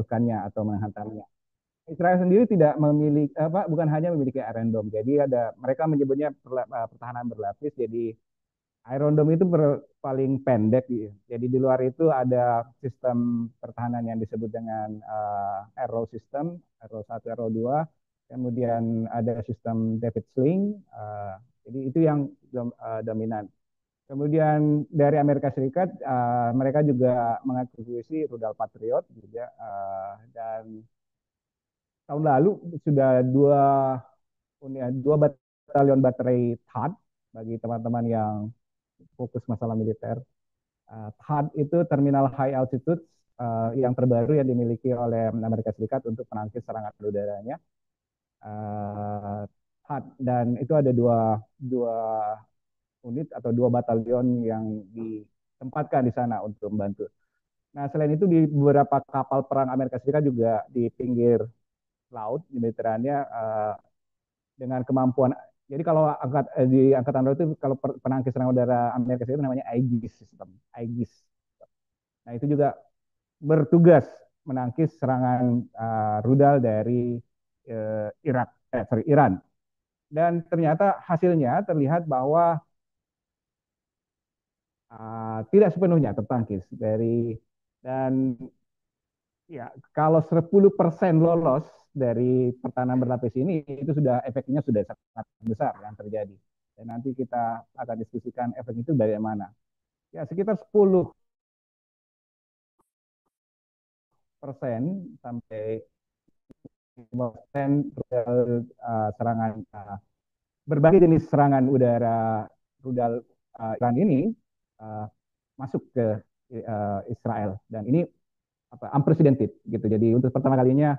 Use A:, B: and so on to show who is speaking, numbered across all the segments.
A: menjatuhkannya atau menghantamnya. Israel sendiri tidak memiliki bukan hanya memiliki Iron Dome. Jadi mereka menyebutnya pertahanan berlapis. Jadi Iron Dome itu paling pendek. Jadi di luar itu ada sistem pertahanan yang disebut dengan Arrow System, Arrow 1, Arrow 2. Kemudian ada sistem David Sling. Jadi itu yang dominan. Kemudian dari Amerika Serikat, mereka juga mengakuisisi rudal Patriot juga. Dan tahun lalu sudah dua batalion baterai THAAD bagi teman-teman yang fokus masalah militer. THAAD itu Terminal High Altitude yang terbaru yang dimiliki oleh Amerika Serikat untuk menangkis serangan udaranya. THAAD, dan itu ada dua unit atau dua batalion yang ditempatkan di sana untuk membantu. Nah, selain itu di beberapa kapal perang Amerika Serikat juga di pinggir laut di Mediterania dengan kemampuan. Jadi kalau di angkatan laut itu kalau penangkis serangan udara Amerika Serikat namanya Aegis system, Aegis. Nah, itu juga bertugas menangkis serangan rudal dari Iran. Dan ternyata hasilnya terlihat bahwa tidak sepenuhnya tertangkis dan ya kalau 10% lolos dari pertahanan berlapis ini itu sudah efeknya sudah sangat besar yang terjadi. Dan nanti kita akan diskusikan efek itu bagaimana. Ya sekitar 10% sampai 5% serangan berbagai jenis serangan udara rudal Iran ini uh, masuk ke Israel, dan ini unprecedented gitu. Jadi untuk pertama kalinya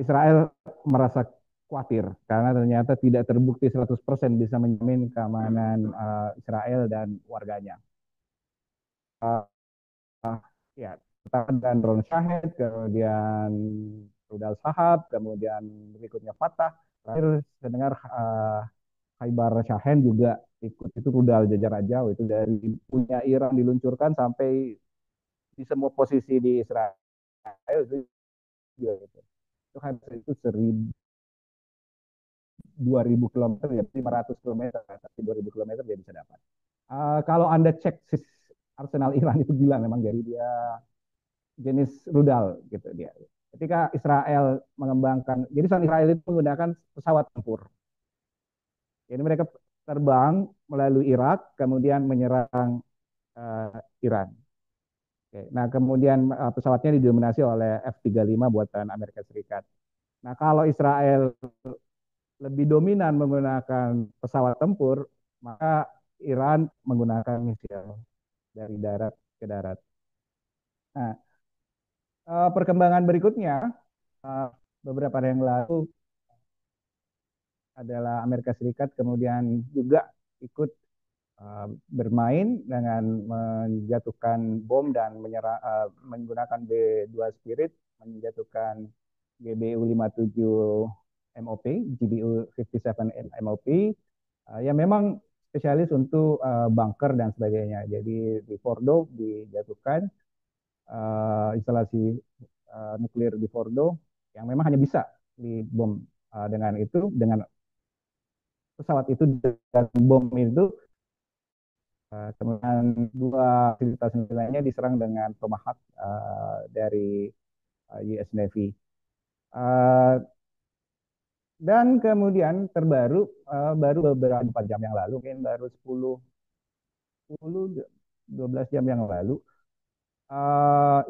A: Israel merasa khawatir karena ternyata tidak terbukti 100% bisa menjamin keamanan Israel dan warganya. Ya, dan drone Shahed, kemudian rudal Sahab, kemudian berikutnya Fatah. Terakhir saya dengar Khaibar Shahen juga ikut, itu rudal jajar jauh itu dari punya Iran diluncurkan sampai di semua posisi di Israel itu juga gitu. Itu Khaibar itu 2.000 kilometer ya 500 kilometer, tapi 2.000 kilometer dia bisa dapat. Kalau Anda cek arsenal Iran itu gila memang, dari dia jenis rudal gitu dia. Ketika Israel mengembangkan, jadi Israel itu menggunakan pesawat tempur. Jadi mereka terbang melalui Irak, kemudian menyerang Iran. Oke. Nah, kemudian pesawatnya didominasi oleh F-35 buatan Amerika Serikat. Nah, kalau Israel lebih dominan menggunakan pesawat tempur, maka Iran menggunakan misil dari darat ke darat. Nah, perkembangan berikutnya, beberapa hari yang lalu adalah Amerika Serikat kemudian juga ikut bermain dengan menjatuhkan bom dan menggunakan B-2 Spirit menjatuhkan GBU-57 MOP, GBU-57 MOP, yang memang spesialis untuk bunker dan sebagainya. Jadi di Fordo dijatuhkan instalasi nuklir di Fordo yang memang hanya bisa dibom dengan pesawat itu dan bom itu. Kemudian dua fasilitas lainnya diserang dengan Tomahawk dari US Navy. Dan kemudian terbaru, baru beberapa jam yang lalu, mungkin baru 12 jam yang lalu,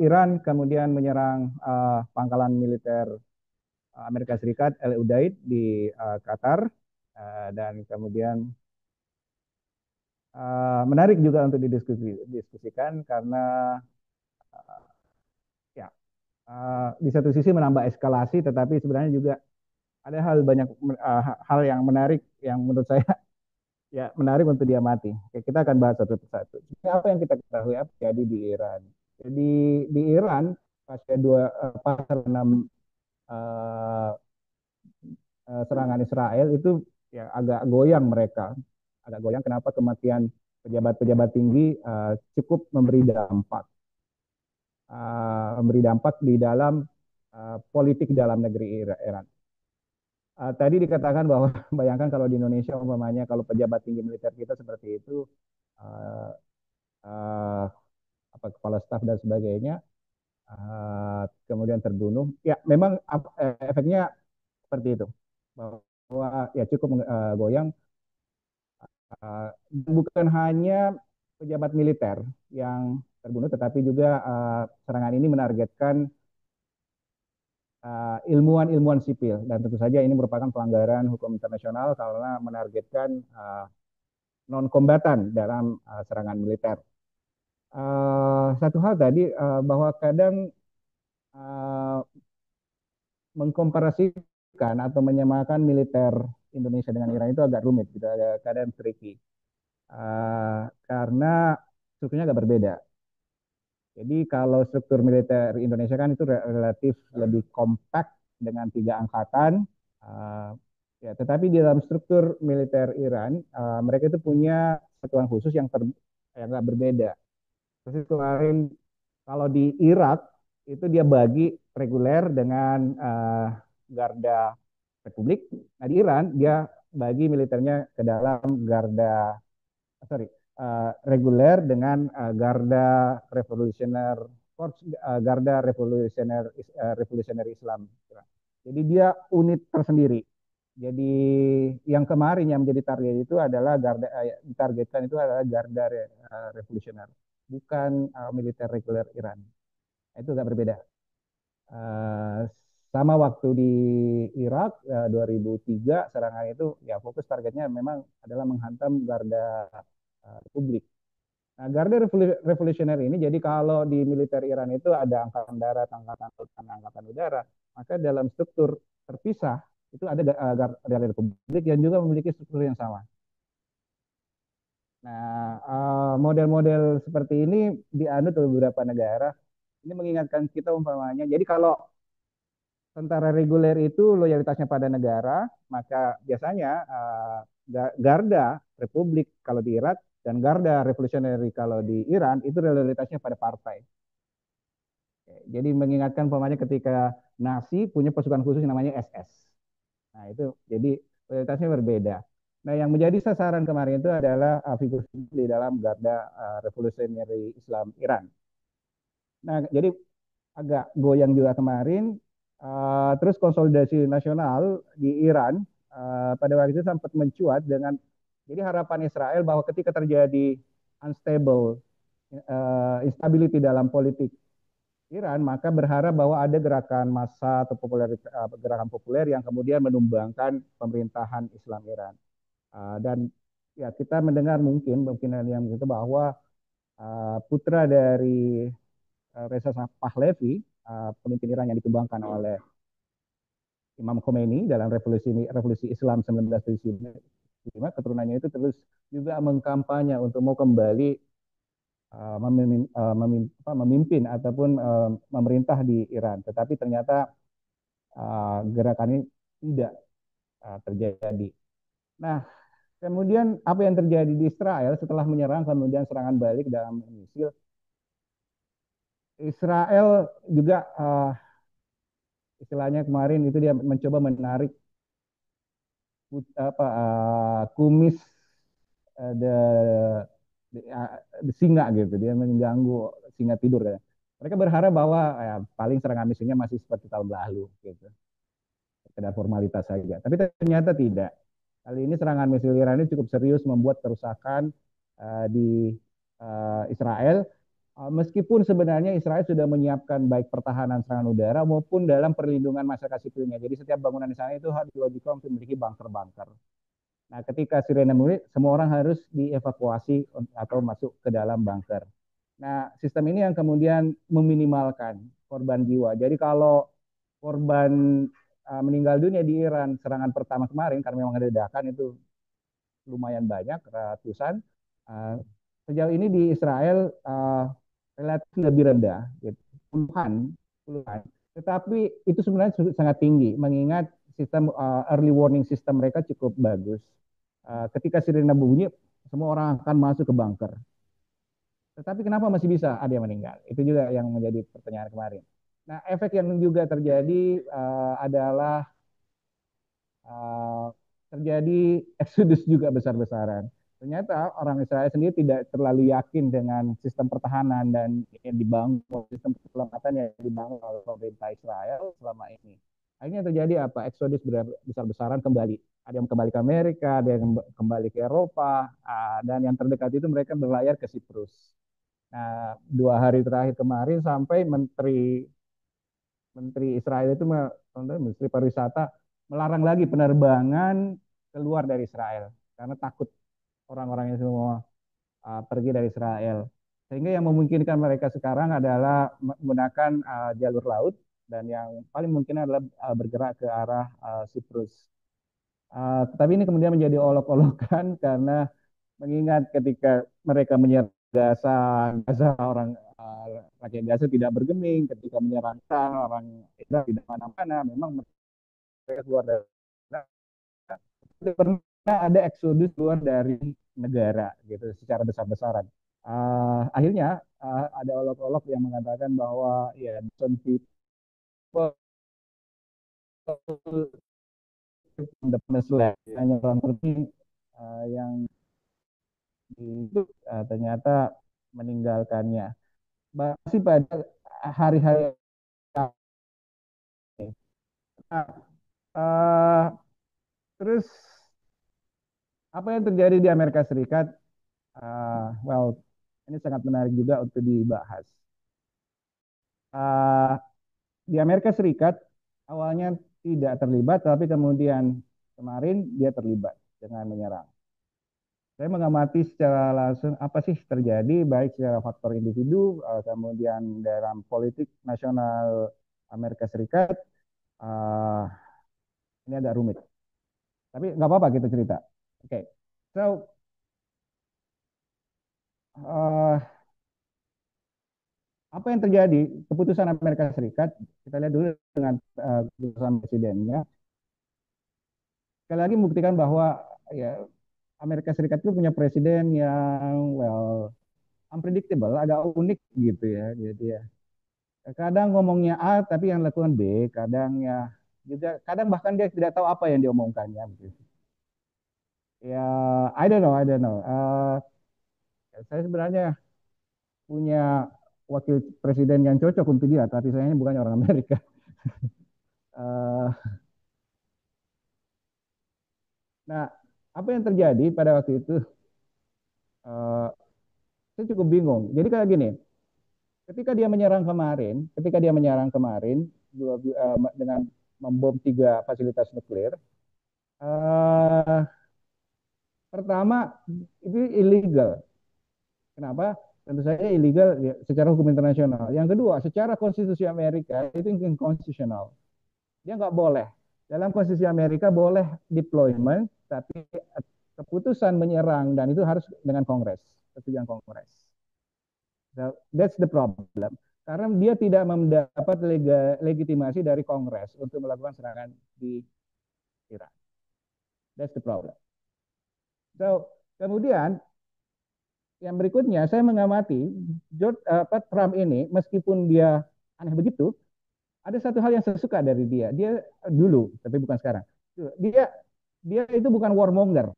A: Iran kemudian menyerang pangkalan militer Amerika Serikat El Udeid di Qatar, dan kemudian menarik juga untuk didiskusikan karena ya di satu sisi menambah eskalasi, tetapi sebenarnya juga ada banyak hal yang menarik yang menurut saya ya menarik untuk diamati. Oke, kita akan bahas satu persatu. Apa yang kita ketahui apa jadi di Iran? Jadi di Iran pasca 6 serangan Israel itu ya agak goyang mereka. Agak goyang kenapa kematian pejabat-pejabat tinggi cukup memberi dampak. memberi dampak di dalam politik dalam negeri Iran. Tadi dikatakan bahwa bayangkan kalau di Indonesia umpamanya kalau pejabat tinggi militer kita seperti itu, uh, uh, apa kepala staf dan sebagainya, kemudian terbunuh, ya memang efeknya seperti itu, bahwa ya cukup goyang. Bukan hanya pejabat militer yang terbunuh, tetapi juga serangan ini menargetkan ilmuwan-ilmuwan sipil, dan tentu saja ini merupakan pelanggaran hukum internasional karena menargetkan non kombatan dalam serangan militer. Satu hal tadi bahwa kadang uh, mengkomparasikan atau menyamakan militer Indonesia dengan Iran itu agak rumit, gitu, agak kadang tricky. Karena strukturnya agak berbeda. Jadi kalau struktur militer Indonesia kan itu relatif lebih kompak dengan 3 angkatan. Uh, ya, tetapi di dalam struktur militer Iran, mereka itu punya satuan khusus yang agak berbeda. Terus kemarin kalau di Irak itu dia bagi reguler dengan garda Republik. Nah di Iran dia bagi militernya ke dalam reguler dengan garda revolusioner Corps, garda revolusioner Islam. Jadi dia unit tersendiri. Jadi yang kemarin yang menjadi target itu adalah ditargetkan itu adalah garda revolusioner, bukan militer reguler Iran. Itu agak berbeda. Uh, Sama waktu di Irak 2003 serangan itu ya fokus targetnya memang adalah menghantam garda Republik. Nah, Garda Revolusioner ini jadi kalau di militer Iran itu ada angkatan darat, angkatan laut, dan angkatan udara, maka dalam struktur terpisah itu ada Garda Republik yang juga memiliki struktur yang sama. Nah, model-model seperti ini dianut oleh beberapa negara. Ini mengingatkan kita umpamanya. Jadi kalau tentara reguler itu loyalitasnya pada negara, maka biasanya Garda Republik kalau di Irak dan Garda Revolusioneri kalau di Iran itu loyalitasnya pada partai. Jadi mengingatkan umpamanya ketika Nazi punya pasukan khusus yang namanya SS. Nah itu jadi loyalitasnya berbeda. Nah yang menjadi sasaran kemarin itu adalah figur di dalam Garda Revolusioneri Islam Iran. Nah jadi agak goyang juga kemarin. Terus konsolidasi nasional di Iran pada waktu itu sempat mencuat dengan jadi harapan Israel bahwa ketika terjadi unstable, instability dalam politik Iran, maka berharap bahwa ada gerakan massa atau gerakan populer yang kemudian menumbangkan pemerintahan Islam Iran. Dan ya kita mendengar mungkin yang itu bahwa putra dari Reza Pahlavi, pemimpin Iran yang dikembangkan oleh Imam Khomeini dalam revolusi Islam 1975, keturunannya itu terus juga mengkampanye untuk mau kembali memimpin ataupun memerintah di Iran. Tetapi ternyata gerakan ini tidak terjadi. Nah, kemudian apa yang terjadi di Israel setelah menyerang kemudian serangan balik dalam misil, Israel juga istilahnya kemarin itu dia mencoba menarik kumis the, singa gitu, dia mengganggu singa tidur kan. Mereka berharap bahwa ya, paling serangan misilnya masih seperti tahun lalu gitu, sekedar formalitas saja. Tapi ternyata tidak. Kali ini serangan misil Iran ini cukup serius membuat kerusakan di Israel. Meskipun sebenarnya Israel sudah menyiapkan baik pertahanan serangan udara maupun dalam perlindungan masyarakat sipilnya. Jadi setiap bangunan di sana itu harus dilogika untuk memiliki bunker-bunker. Nah, ketika sirene bunyi, semua orang harus dievakuasi atau masuk ke dalam bunker. Nah, sistem ini yang kemudian meminimalkan korban jiwa. Jadi kalau korban meninggal dunia di Iran serangan pertama kemarin karena memang ada ledakan itu lumayan banyak, ratusan. Sejauh ini di Israel relatif lebih rendah, gitu. puluhan, puluhan. Tetapi itu sebenarnya sangat tinggi, mengingat sistem early warning system mereka cukup bagus. Ketika sirena bunyi, semua orang akan masuk ke bunker. Tetapi kenapa masih bisa ada yang meninggal? Itu juga yang menjadi pertanyaan kemarin. Nah, efek yang juga terjadi adalah uh, terjadi eksodus juga besar-besaran. Ternyata orang Israel sendiri tidak terlalu yakin dengan sistem pertahanan dan yang dibangun, sistem keselamatan yang dibangun oleh pemerintah Israel selama ini. Akhirnya terjadi apa? Eksodus besar-besaran kembali. Ada yang kembali ke Amerika, ada yang kembali ke Eropa, dan yang terdekat itu mereka berlayar ke Siprus. Nah, 2 hari terakhir kemarin sampai Menteri Menteri Israel itu Menteri Pariwisata melarang lagi penerbangan keluar dari Israel karena takut orang-orangnya semua pergi dari Israel. Sehingga yang memungkinkan mereka sekarang adalah menggunakan jalur laut dan yang paling mungkin adalah bergerak ke arah Siprus. Tetapi ini kemudian menjadi olok-olokan karena mengingat ketika mereka menyerang Gaza orang rakyat Gaza tidak bergeming, ketika menyerang orang Israel tidak mana-mana, memang mereka keluar dari pernah ada eksodus keluar dari negara gitu secara besar-besaran. Akhirnya ada olok-olok yang mengatakan bahwa ya some people the land hanya orang tertentu yang itu ternyata meninggalkannya. Masih pada hari-hari ini. Nah, terus apa yang terjadi di Amerika Serikat? Well, ini sangat menarik juga untuk dibahas. Uh, di Amerika Serikat awalnya tidak terlibat, tapi kemudian kemarin dia terlibat dengan menyerang. Saya mengamati secara langsung apa sih terjadi, baik secara faktor individu, kemudian dalam politik nasional Amerika Serikat. Uh, ini agak rumit, tapi nggak apa-apa kita cerita. Oke, okay. So uh, apa yang terjadi? Keputusan Amerika Serikat, kita lihat dulu dengan keputusan presidennya. Sekali lagi membuktikan bahwa ya Amerika Serikat itu punya presiden yang well unpredictable, agak unik gitu ya. Jadi ya kadang ngomongnya A tapi yang lakukan B, kadang ya juga kadang bahkan dia tidak tahu apa yang diomongkannya begitu. Ya, I don't know. Saya sebenarnya punya wakil presiden yang cocok untuk dia, tapi sayangnya bukan orang Amerika. Uh, nah, apa yang terjadi pada waktu itu? Uh, saya cukup bingung. Jadi kayak gini, ketika dia menyerang kemarin dengan membom 3 fasilitas nuklir, uh, pertama itu illegal. Kenapa? Tentu saja illegal ya, secara hukum internasional. Yang kedua, secara konstitusi Amerika itu inkonstitusional. Dia nggak boleh. Dalam konstitusi Amerika boleh deployment, tapi keputusan menyerang dan itu harus dengan Kongres, persetujuan Kongres. So, that's the problem. Karena dia tidak mendapat legitimasi dari Kongres untuk melakukan serangan di Iran. That's the problem. So, kemudian yang berikutnya saya mengamati Trump ini meskipun dia aneh begitu, ada satu hal yang saya suka dari dia. Dia dulu, tapi bukan sekarang. Dia dia itu bukan warmonger.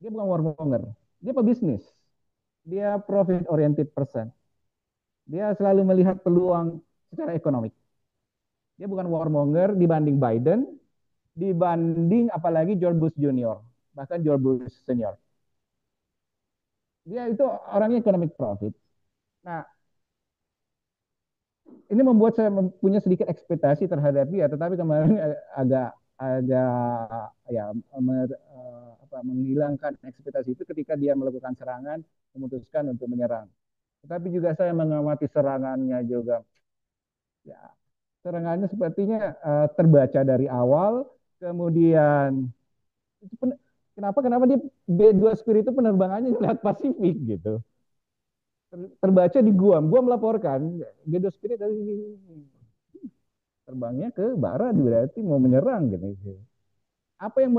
A: Dia bukan warmonger. Dia pebisnis. Dia profit oriented person. Dia selalu melihat peluang secara ekonomi. Dia bukan warmonger dibanding Biden, dibanding apalagi George Bush Junior, bahkan George Bush Senior. Dia itu orangnya economic profit. Nah, ini membuat saya punya sedikit ekspektasi terhadap dia, tetapi kemarin agak agak ya menghilangkan ekspektasi itu ketika dia melakukan serangan, memutuskan untuk menyerang. Tetapi juga saya mengamati serangannya juga, ya serangannya sepertinya terbaca dari awal, kemudian kenapa kenapa dia B2 Spirit itu penerbangannya lewat Pasifik gitu. Terbaca di Guam. Guam melaporkan B2 Spirit dari terbangnya ke barat berarti mau menyerang gitu. Apa yang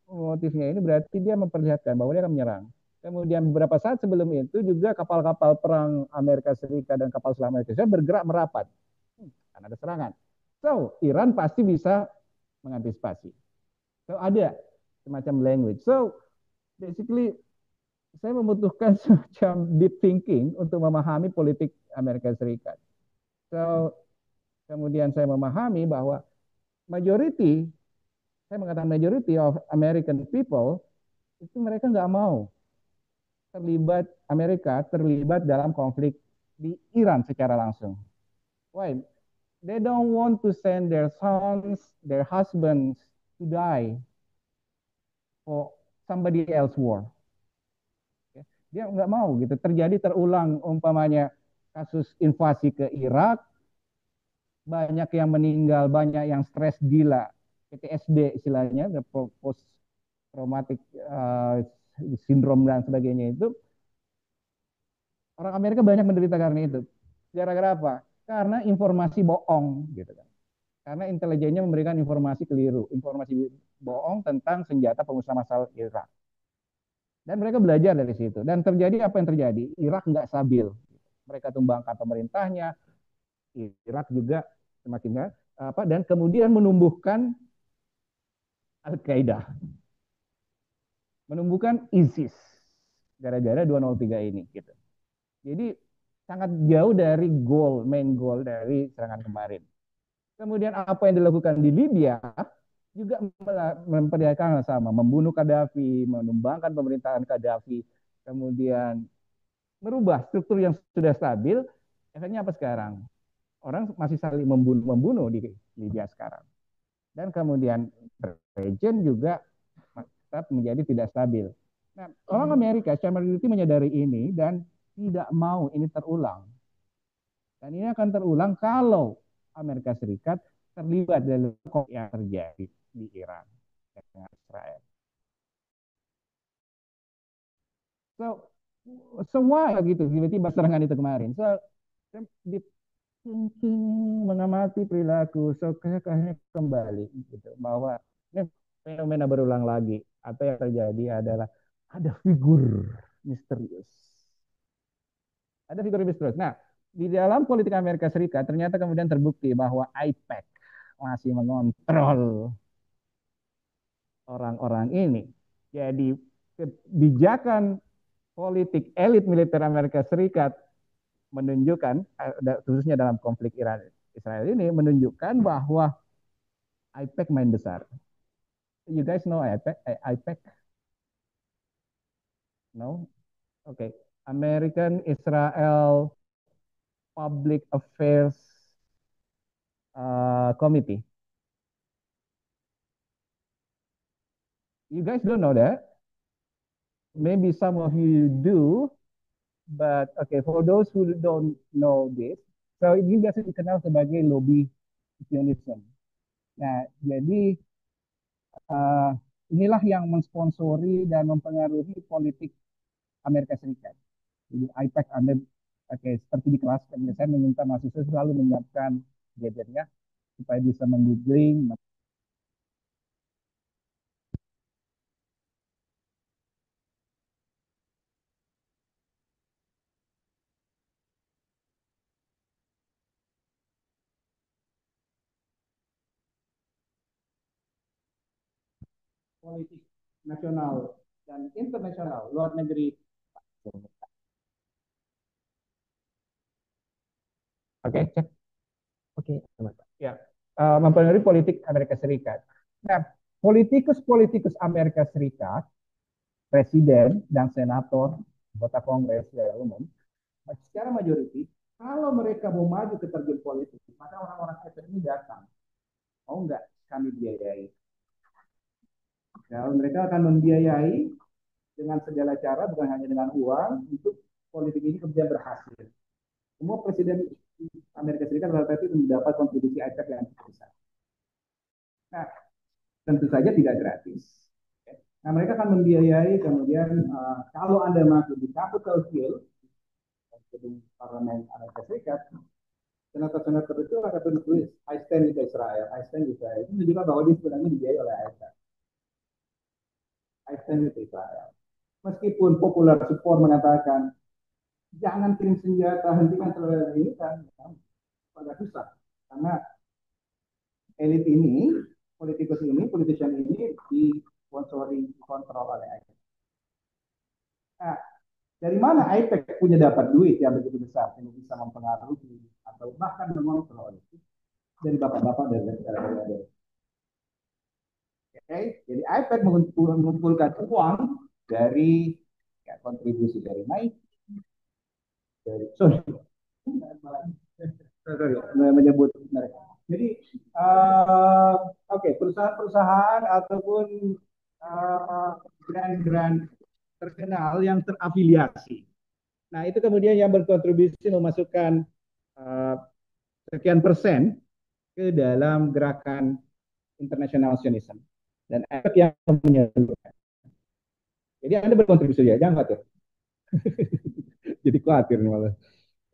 A: motifnya ini berarti dia memperlihatkan bahwa dia akan menyerang. Kemudian beberapa saat sebelum itu juga kapal-kapal perang Amerika Serikat dan kapal selam Amerika Serikat bergerak merapat. Kan ada serangan. So, Iran pasti bisa mengantisipasi. So, ada semacam language. So, basically saya membutuhkan semacam deep thinking untuk memahami politik Amerika Serikat. So, kemudian saya memahami bahwa majority, saya mengatakan majority of American people, itu mereka nggak mau Amerika terlibat dalam konflik di Iran secara langsung. Why? They don't want to send their sons, their husbands to die for somebody else war. Dia nggak mau gitu terjadi terulang umpamanya kasus invasi ke Irak, banyak yang meninggal, banyak yang stres gila, PTSD istilahnya, post traumatic syndrome dan sebagainya itu, orang Amerika banyak menderita karena itu. Gara-gara apa? Karena informasi bohong gitu kan. Karena intelijennya memberikan informasi keliru, informasi bohong tentang senjata pemusnah massal Irak. Dan mereka belajar dari situ. Dan terjadi apa yang terjadi? Irak nggak stabil. Mereka tumbangkan pemerintahnya, Irak juga semakin apa, dan kemudian menumbuhkan Al-Qaeda, menumbuhkan ISIS gara-gara 203 ini gitu. Jadi sangat jauh dari main goal dari serangan kemarin. Kemudian apa yang dilakukan di Libya juga memperlihatkan sama, membunuh Gaddafi, menumbangkan pemerintahan Gaddafi, kemudian merubah struktur yang sudah stabil. Efeknya apa sekarang? Orang masih saling membunuh di Libya sekarang. Dan kemudian region juga tetap menjadi tidak stabil. Nah, orang Amerika secara majority menyadari ini dan tidak mau ini terulang. Dan ini akan terulang kalau Amerika Serikat terlibat dalam konflik yang terjadi di Iran dengan Israel. So, semua gitu tiba-tiba serangan itu kemarin. So, di thinking mengamati perilaku, so akhirnya kembali gitu bahwa ini fenomena berulang lagi. Apa yang terjadi adalah ada figur misterius. Ada figur misterius. Nah, di dalam politik Amerika Serikat ternyata kemudian terbukti bahwa IPAC masih mengontrol orang-orang ini. Jadi kebijakan politik elit militer Amerika Serikat menunjukkan, khususnya dalam konflik Iran Israel ini, menunjukkan bahwa IPAC main besar. You guys know IPAC? IPAC? No? Okay. American Israel Public Affairs Committee. You guys don't know that? Maybe some of you do, but okay, for those who don't know this, so ini biasa dikenal sebagai lobby Zionism. Nah, jadi uh, inilah yang mensponsori dan mempengaruhi politik Amerika Serikat. Jadi IPAC Anda, oke, seperti di kelas, saya meminta mahasiswa selalu menyiapkan gadgetnya supaya bisa menggoogling politik nasional dan internasional luar negeri. Oke, cek. Oke, ya, mempengaruhi politik Amerika Serikat. Nah, politikus-politikus Amerika Serikat, presiden dan senator, anggota Kongres secara umum, secara majority, kalau mereka mau maju ke terjun politik, maka orang-orang ini datang. Mau nggak kami biayai? Ya, mereka akan membiayai dengan segala cara, bukan hanya dengan uang, untuk politik ini kemudian berhasil. Semua presiden Amerika Serikat rata-rata itu mendapat kontribusi IPAC yang besar. Nah, tentu saja tidak gratis. Nah, mereka akan membiayai kemudian kalau Anda masuk di Capitol Hill, gedung parlemen Amerika Serikat, senator-senator itu akan tulis I stand with Israel, I stand with Israel. Itu menunjukkan bahwa dia sebenarnya dibiayai oleh IPAC. I stand with Israel. Meskipun popular support mengatakan jangan kirim senjata, hentikan serangan ini kan agak susah karena elit ini, politikus ini, politician ini disponsori, dikontrol oleh IPEC. Nah, dari mana IPEC punya dapat duit yang begitu besar yang bisa mempengaruhi atau bahkan mengontrol itu? Dari bapak-bapak dari negara-negara. Okay? Jadi IPEC mengumpulkan uang dari ya, kontribusi dari naik, dari sorry, menyebut mereka. Jadi oke, perusahaan-perusahaan ataupun brand-brand terkenal yang terafiliasi. Nah, itu kemudian yang berkontribusi memasukkan uh, sekian persen ke dalam gerakan international Zionism dan efek yang menyalurkan. Jadi Anda berkontribusi ya, jangan khawatir. Jadi khawatir malah.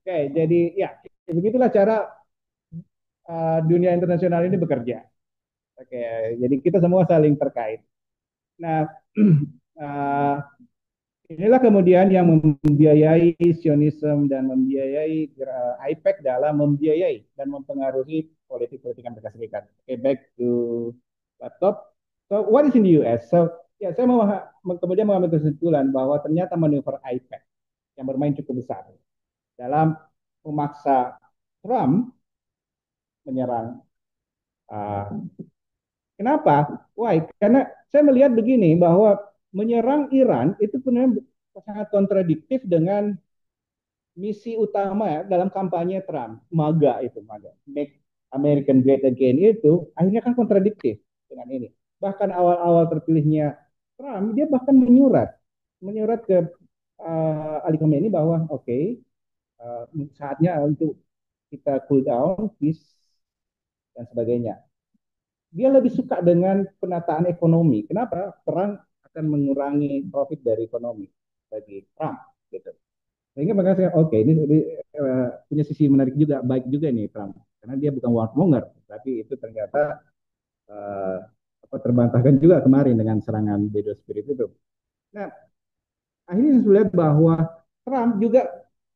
A: Oke, jadi ya begitulah cara dunia internasional ini bekerja. Oke, jadi kita semua saling terkait. Nah, uh, inilah kemudian yang membiayai Zionism dan membiayai IPEC dalam membiayai dan mempengaruhi politik-politik Amerika Serikat. Okay, back to laptop. So, what is in the US? So, ya, saya mau kemudian mengambil kesimpulan bahwa ternyata manuver IPEC yang bermain cukup besar dalam memaksa Trump menyerang. Kenapa? Why? Karena saya melihat begini bahwa menyerang Iran itu sebenarnya sangat kontradiktif dengan misi utama ya, dalam kampanye Trump, MAGA itu, MAGA, Make American Great Again itu akhirnya kan kontradiktif dengan ini. Bahkan awal-awal terpilihnya Trump, dia bahkan menyurat ke Ali Khamenei bahwa oke, saatnya untuk kita cool down, peace dan sebagainya. Dia lebih suka dengan penataan ekonomi. Kenapa? Perang akan mengurangi profit dari ekonomi bagi Trump, gitu. Sehingga makanya saya oke, ini punya sisi menarik juga, baik juga nih Trump, karena dia bukan warmonger, tapi itu ternyata uh, terbantahkan juga kemarin dengan serangan Bedo Spirit itu. Nah, akhirnya saya lihat bahwa Trump juga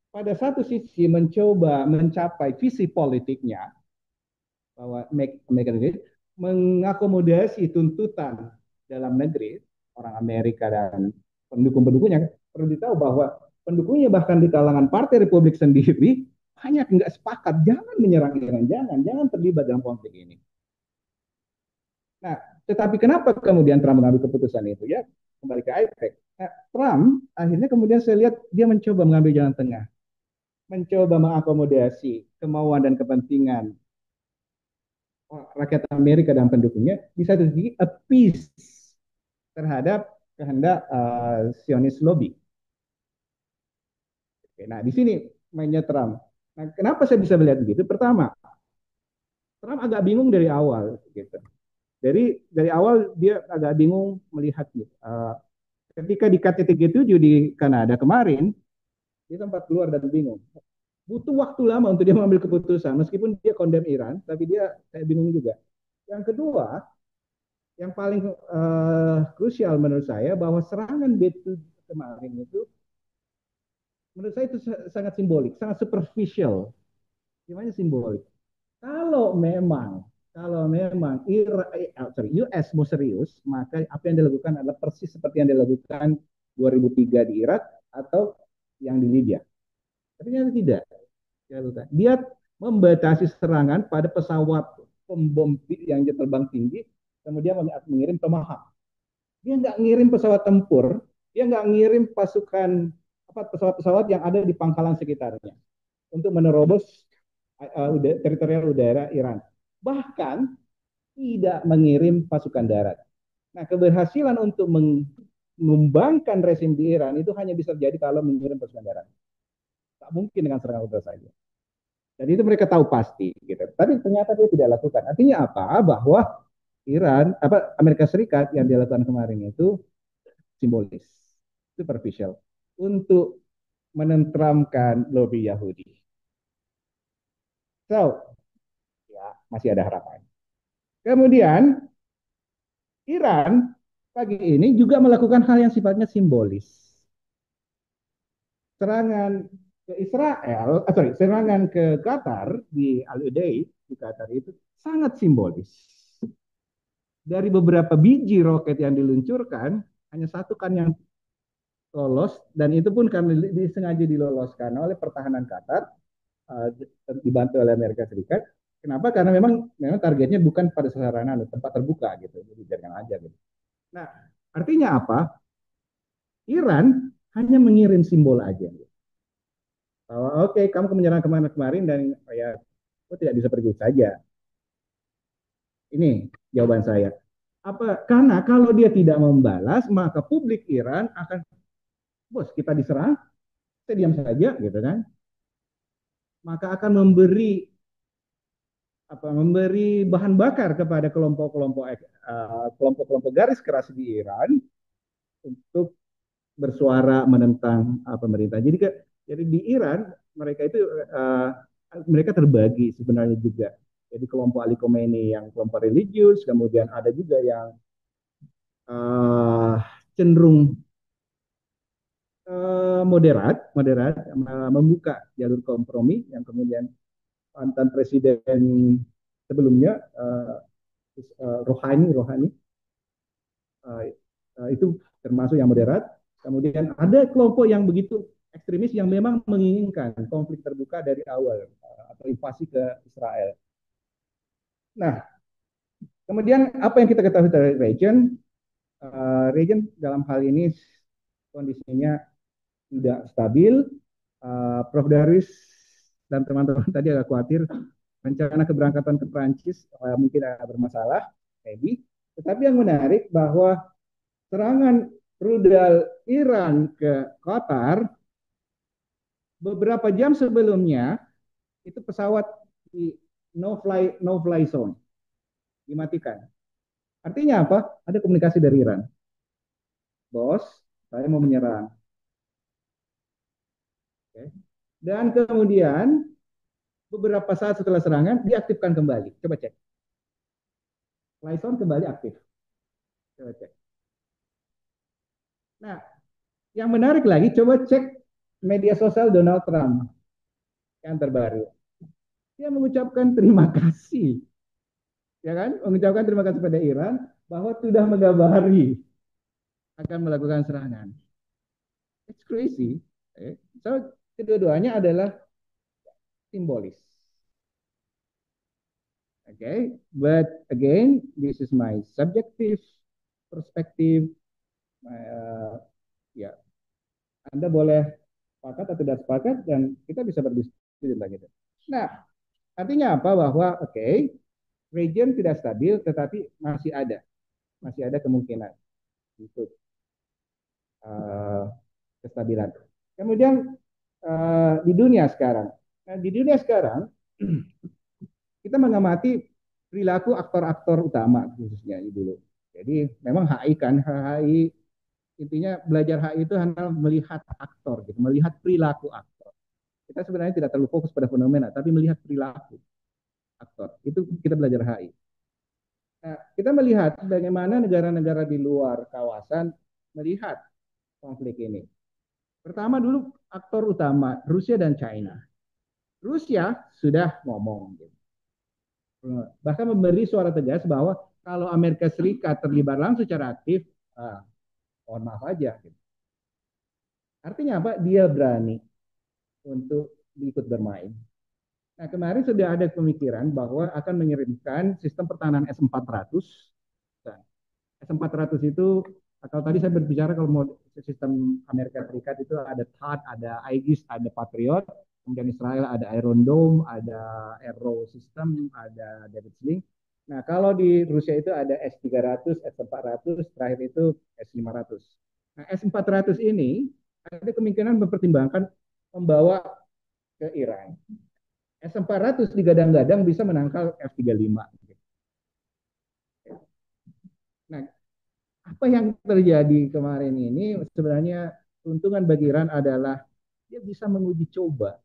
A: pada satu sisi mencoba mencapai visi politiknya bahwa make America great, mengakomodasi tuntutan dalam negeri orang Amerika dan pendukung-pendukungnya. Perlu ditahu bahwa pendukungnya bahkan di kalangan Partai Republik sendiri hanya nggak sepakat, jangan menyerang Iran, jangan terlibat dalam konflik ini. Nah, tetapi kenapa kemudian Trump mengambil keputusan itu? Ya, kembali ke IPEC. Nah, Trump akhirnya kemudian saya lihat dia mencoba mengambil jalan tengah, mencoba mengakomodasi kemauan dan kepentingan rakyat Amerika dan pendukungnya, bisa satu appease terhadap kehendak Zionis lobby. Oke, nah, di sini mainnya Trump. Nah, kenapa saya bisa melihat begitu? Pertama, Trump agak bingung dari awal, gitu. Dari awal dia agak bingung melihat gitu. Ketika di KTT-G7 di Kanada kemarin, dia sempat keluar dan bingung. Butuh waktu lama untuk dia mengambil keputusan, meskipun dia condemn Iran, tapi dia kayak bingung juga. Yang kedua, yang paling krusial menurut saya bahwa serangan B7 kemarin itu menurut saya itu sangat simbolik, sangat superficial. Gimana simbolik? Kalau memang US mau serius, maka apa yang dilakukan adalah persis seperti yang dilakukan 2003 di Irak atau yang di Libya. Tapi ternyata tidak. Dia membatasi serangan pada pesawat pembom yang terbang tinggi, kemudian mengirim Tomahawk. Dia nggak ngirim pesawat tempur, dia nggak ngirim pasukan pesawat-pesawat yang ada di pangkalan sekitarnya untuk menerobos teritorial udara Iran. Bahkan tidak mengirim pasukan darat. Nah, keberhasilan untuk mengembangkan rezim di Iran itu hanya bisa terjadi kalau mengirim pasukan darat. Tak mungkin dengan serangan udara saja. Dan itu mereka tahu pasti, gitu. Tapi ternyata dia tidak lakukan. Artinya apa? Bahwa Amerika Serikat yang dilakukan kemarin itu simbolis, superficial, untuk menentramkan lobby Yahudi. So, ya masih ada harapan. Kemudian Iran pagi ini juga melakukan hal yang sifatnya simbolis. serangan ke Israel, serangan ke Qatar di Al Udeid di Qatar itu sangat simbolis. Dari beberapa biji roket yang diluncurkan, hanya satu kan yang lolos, dan itu pun karena disengaja diloloskan oleh pertahanan Qatar, uh, dibantu oleh Amerika Serikat. Kenapa? Karena memang targetnya bukan pada sasaran tempat terbuka gitu, jadi jangan aja gitu. Nah, artinya apa? Iran hanya mengirim simbol aja. Bahwa oke, kamu menyerang kemana kemarin dan ya, kok tidak bisa pergi saja. Ini jawaban saya. Apa? Karena kalau dia tidak membalas, maka publik Iran akan, bos kita diserang, kita diam saja, gitu kan? Maka akan memberi bahan bakar kepada kelompok-kelompok garis keras di Iran untuk bersuara menentang pemerintah. Jadi di Iran mereka itu mereka terbagi sebenarnya juga. Jadi kelompok Ali Khomeini yang kelompok religius, kemudian ada juga yang uh, cenderung moderat, membuka jalur kompromi yang kemudian mantan presiden sebelumnya Rohani uh, itu termasuk yang moderat. Kemudian ada kelompok yang begitu ekstremis yang memang menginginkan konflik terbuka dari awal atau invasi ke Israel. Nah, kemudian apa yang kita ketahui dari region? Region dalam hal ini kondisinya tidak stabil. Prof. Daris dan teman-teman tadi agak khawatir rencana keberangkatan ke Prancis mungkin bermasalah, maybe. Tetapi yang menarik bahwa serangan rudal Iran ke Qatar beberapa jam sebelumnya itu pesawat di no fly zone dimatikan. Artinya apa? Ada komunikasi dari Iran. Bos, saya mau menyerang. Okay. Dan kemudian beberapa saat setelah serangan diaktifkan kembali. Coba cek. Fly zone kembali aktif. Coba cek. Nah, yang menarik lagi, coba cek media sosial Donald Trump yang terbaru. Dia mengucapkan terima kasih, ya kan? Mengucapkan terima kasih pada Iran bahwa sudah mengabari akan melakukan serangan. It's crazy. Okay. So, kedua-duanya adalah simbolis. Okay, but again, this is my subjective perspective. Ya, Anda boleh sepakat atau tidak sepakat dan kita bisa berdiskusi tentang itu. Nah, artinya apa? Bahwa region tidak stabil, tetapi masih ada kemungkinan untuk uh, kestabilan. Kemudian di dunia sekarang, kita mengamati perilaku aktor-aktor utama khususnya dulu. Jadi memang HI kan, HI intinya belajar HI itu hanya melihat aktor, gitu, melihat perilaku aktor. Kita sebenarnya tidak terlalu fokus pada fenomena, tapi melihat perilaku aktor. Itu kita belajar HI. Nah, kita melihat bagaimana negara-negara di luar kawasan melihat konflik ini. Pertama dulu aktor utama Rusia dan China. Rusia sudah ngomong, gitu. Bahkan memberi suara tegas bahwa kalau Amerika Serikat terlibat langsung secara aktif, mohon maaf aja. Gitu. Artinya apa? Dia berani untuk ikut bermain. Nah, kemarin sudah ada pemikiran bahwa akan mengirimkan sistem pertahanan S-400. Nah, S-400 itu, kalau tadi saya berbicara kalau mau sistem Amerika Serikat itu ada THAAD, ada Aegis, ada Patriot, kemudian Israel ada Iron Dome, ada Arrow System, ada David Sling. Nah, kalau di Rusia itu ada S-300, S-400, terakhir itu S-500. Nah, S-400 ini ada kemungkinan mempertimbangkan membawa ke Iran. S-400 digadang-gadang bisa menangkal F-35. Nah, apa yang terjadi kemarin ini sebenarnya keuntungan bagi Iran adalah dia bisa menguji coba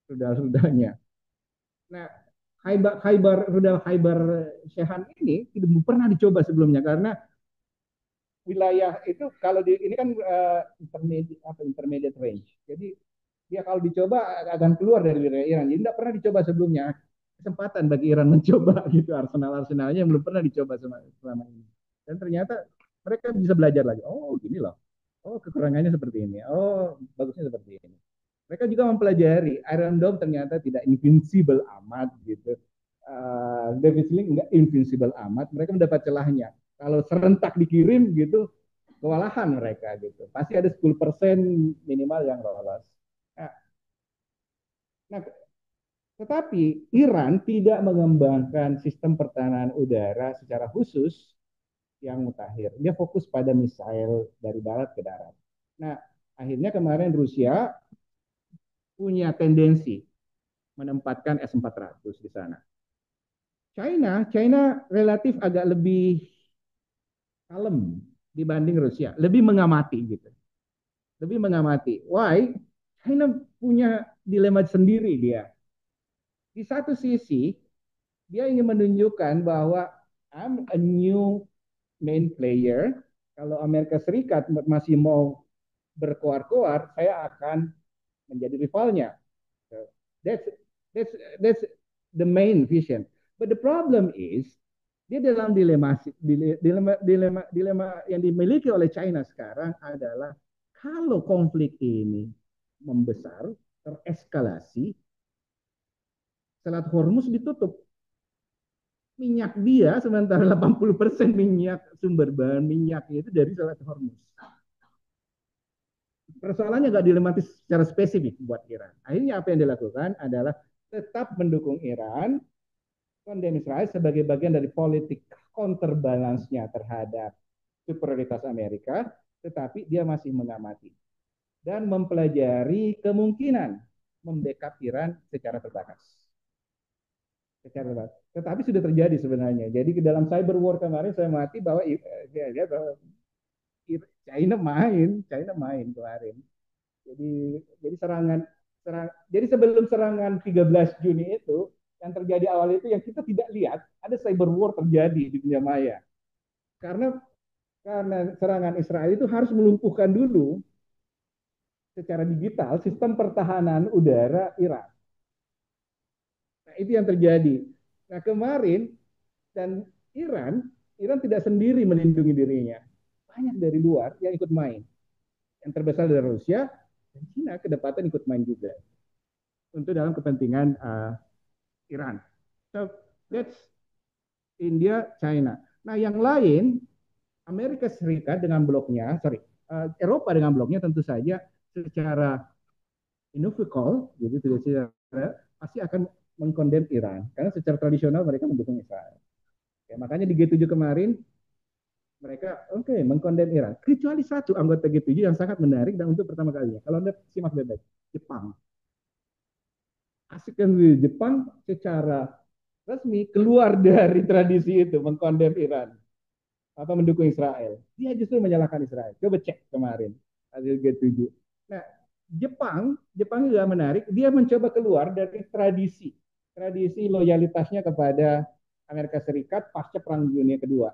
A: rudal-rudalnya. Nah, rudal Khaybar Shehan ini tidak pernah dicoba sebelumnya karena wilayah itu kalau ini kan intermediate range. Jadi Dia kalau dicoba akan keluar dari wilayah Iran. Jadi tidak pernah dicoba sebelumnya. Kesempatan bagi Iran mencoba gitu arsenal-arsenalnya yang belum pernah dicoba selama ini. Dan ternyata mereka bisa belajar lagi. Oh gini loh. Oh kekurangannya seperti ini. Oh bagusnya seperti ini. Mereka juga mempelajari Iron Dome ternyata tidak invincible amat gitu. David Sling nggak invincible amat. Mereka mendapat celahnya. Kalau serentak dikirim gitu, kewalahan mereka gitu. Pasti ada 10% minimal yang lolos. Nah, nah, tetapi Iran tidak mengembangkan sistem pertahanan udara secara khusus yang mutakhir. Dia fokus pada misail dari darat ke darat. Nah, akhirnya kemarin Rusia punya tendensi menempatkan S-400 di sana. China relatif agak lebih kalem dibanding Rusia, lebih mengamati gitu, lebih mengamati. Why? China punya dilema sendiri dia. Di satu sisi dia ingin menunjukkan bahwa I'm a new main player. Kalau Amerika Serikat masih mau berkoar-koar, saya akan menjadi rivalnya. So that's that's that's the main vision. But the problem is dia dalam dilema yang dimiliki oleh China sekarang adalah kalau konflik ini membesar, tereskalasi, Selat Hormuz ditutup. Minyak dia sementara 80% minyak sumber bahan minyaknya itu dari Selat Hormuz. Persoalannya nggak dilematis secara spesifik buat Iran. Akhirnya apa yang dilakukan adalah tetap mendukung Iran, kondem Israel sebagai bagian dari politik counterbalance-nya terhadap superioritas Amerika, tetapi dia masih mengamati dan mempelajari kemungkinan membackup Iran secara terbatas. Tetapi sudah terjadi sebenarnya. Jadi dalam cyber war kemarin saya mati bahwa China main kemarin. Jadi jadi sebelum serangan 13 Juni itu yang terjadi awal itu yang kita tidak lihat ada cyber war terjadi di dunia maya. Karena serangan Israel itu harus melumpuhkan dulu secara digital sistem pertahanan udara Iran. Nah, itu yang terjadi. Nah, kemarin dan Iran tidak sendiri melindungi dirinya. Banyak dari luar yang ikut main. Yang terbesar dari Rusia dan China kedapatan ikut main juga untuk dalam kepentingan Iran. So that's India, China. Nah, yang lain Amerika Serikat dengan bloknya, Eropa dengan bloknya tentu saja secara univocal, jadi tidak secara pasti akan mengkondem Iran karena secara tradisional mereka mendukung Israel. Ya, makanya di G7 kemarin mereka mengkondem Iran. Kecuali satu anggota G7 yang sangat menarik dan untuk pertama kalinya. Kalau Anda simak baik-baik, Jepang. Asik kan Jepang secara resmi keluar dari tradisi itu mengkondem Iran atau mendukung Israel. Dia justru menyalahkan Israel. Coba cek kemarin hasil G7. Nah, Jepang juga menarik. Dia mencoba keluar dari tradisi loyalitasnya kepada Amerika Serikat pasca Perang Dunia Kedua.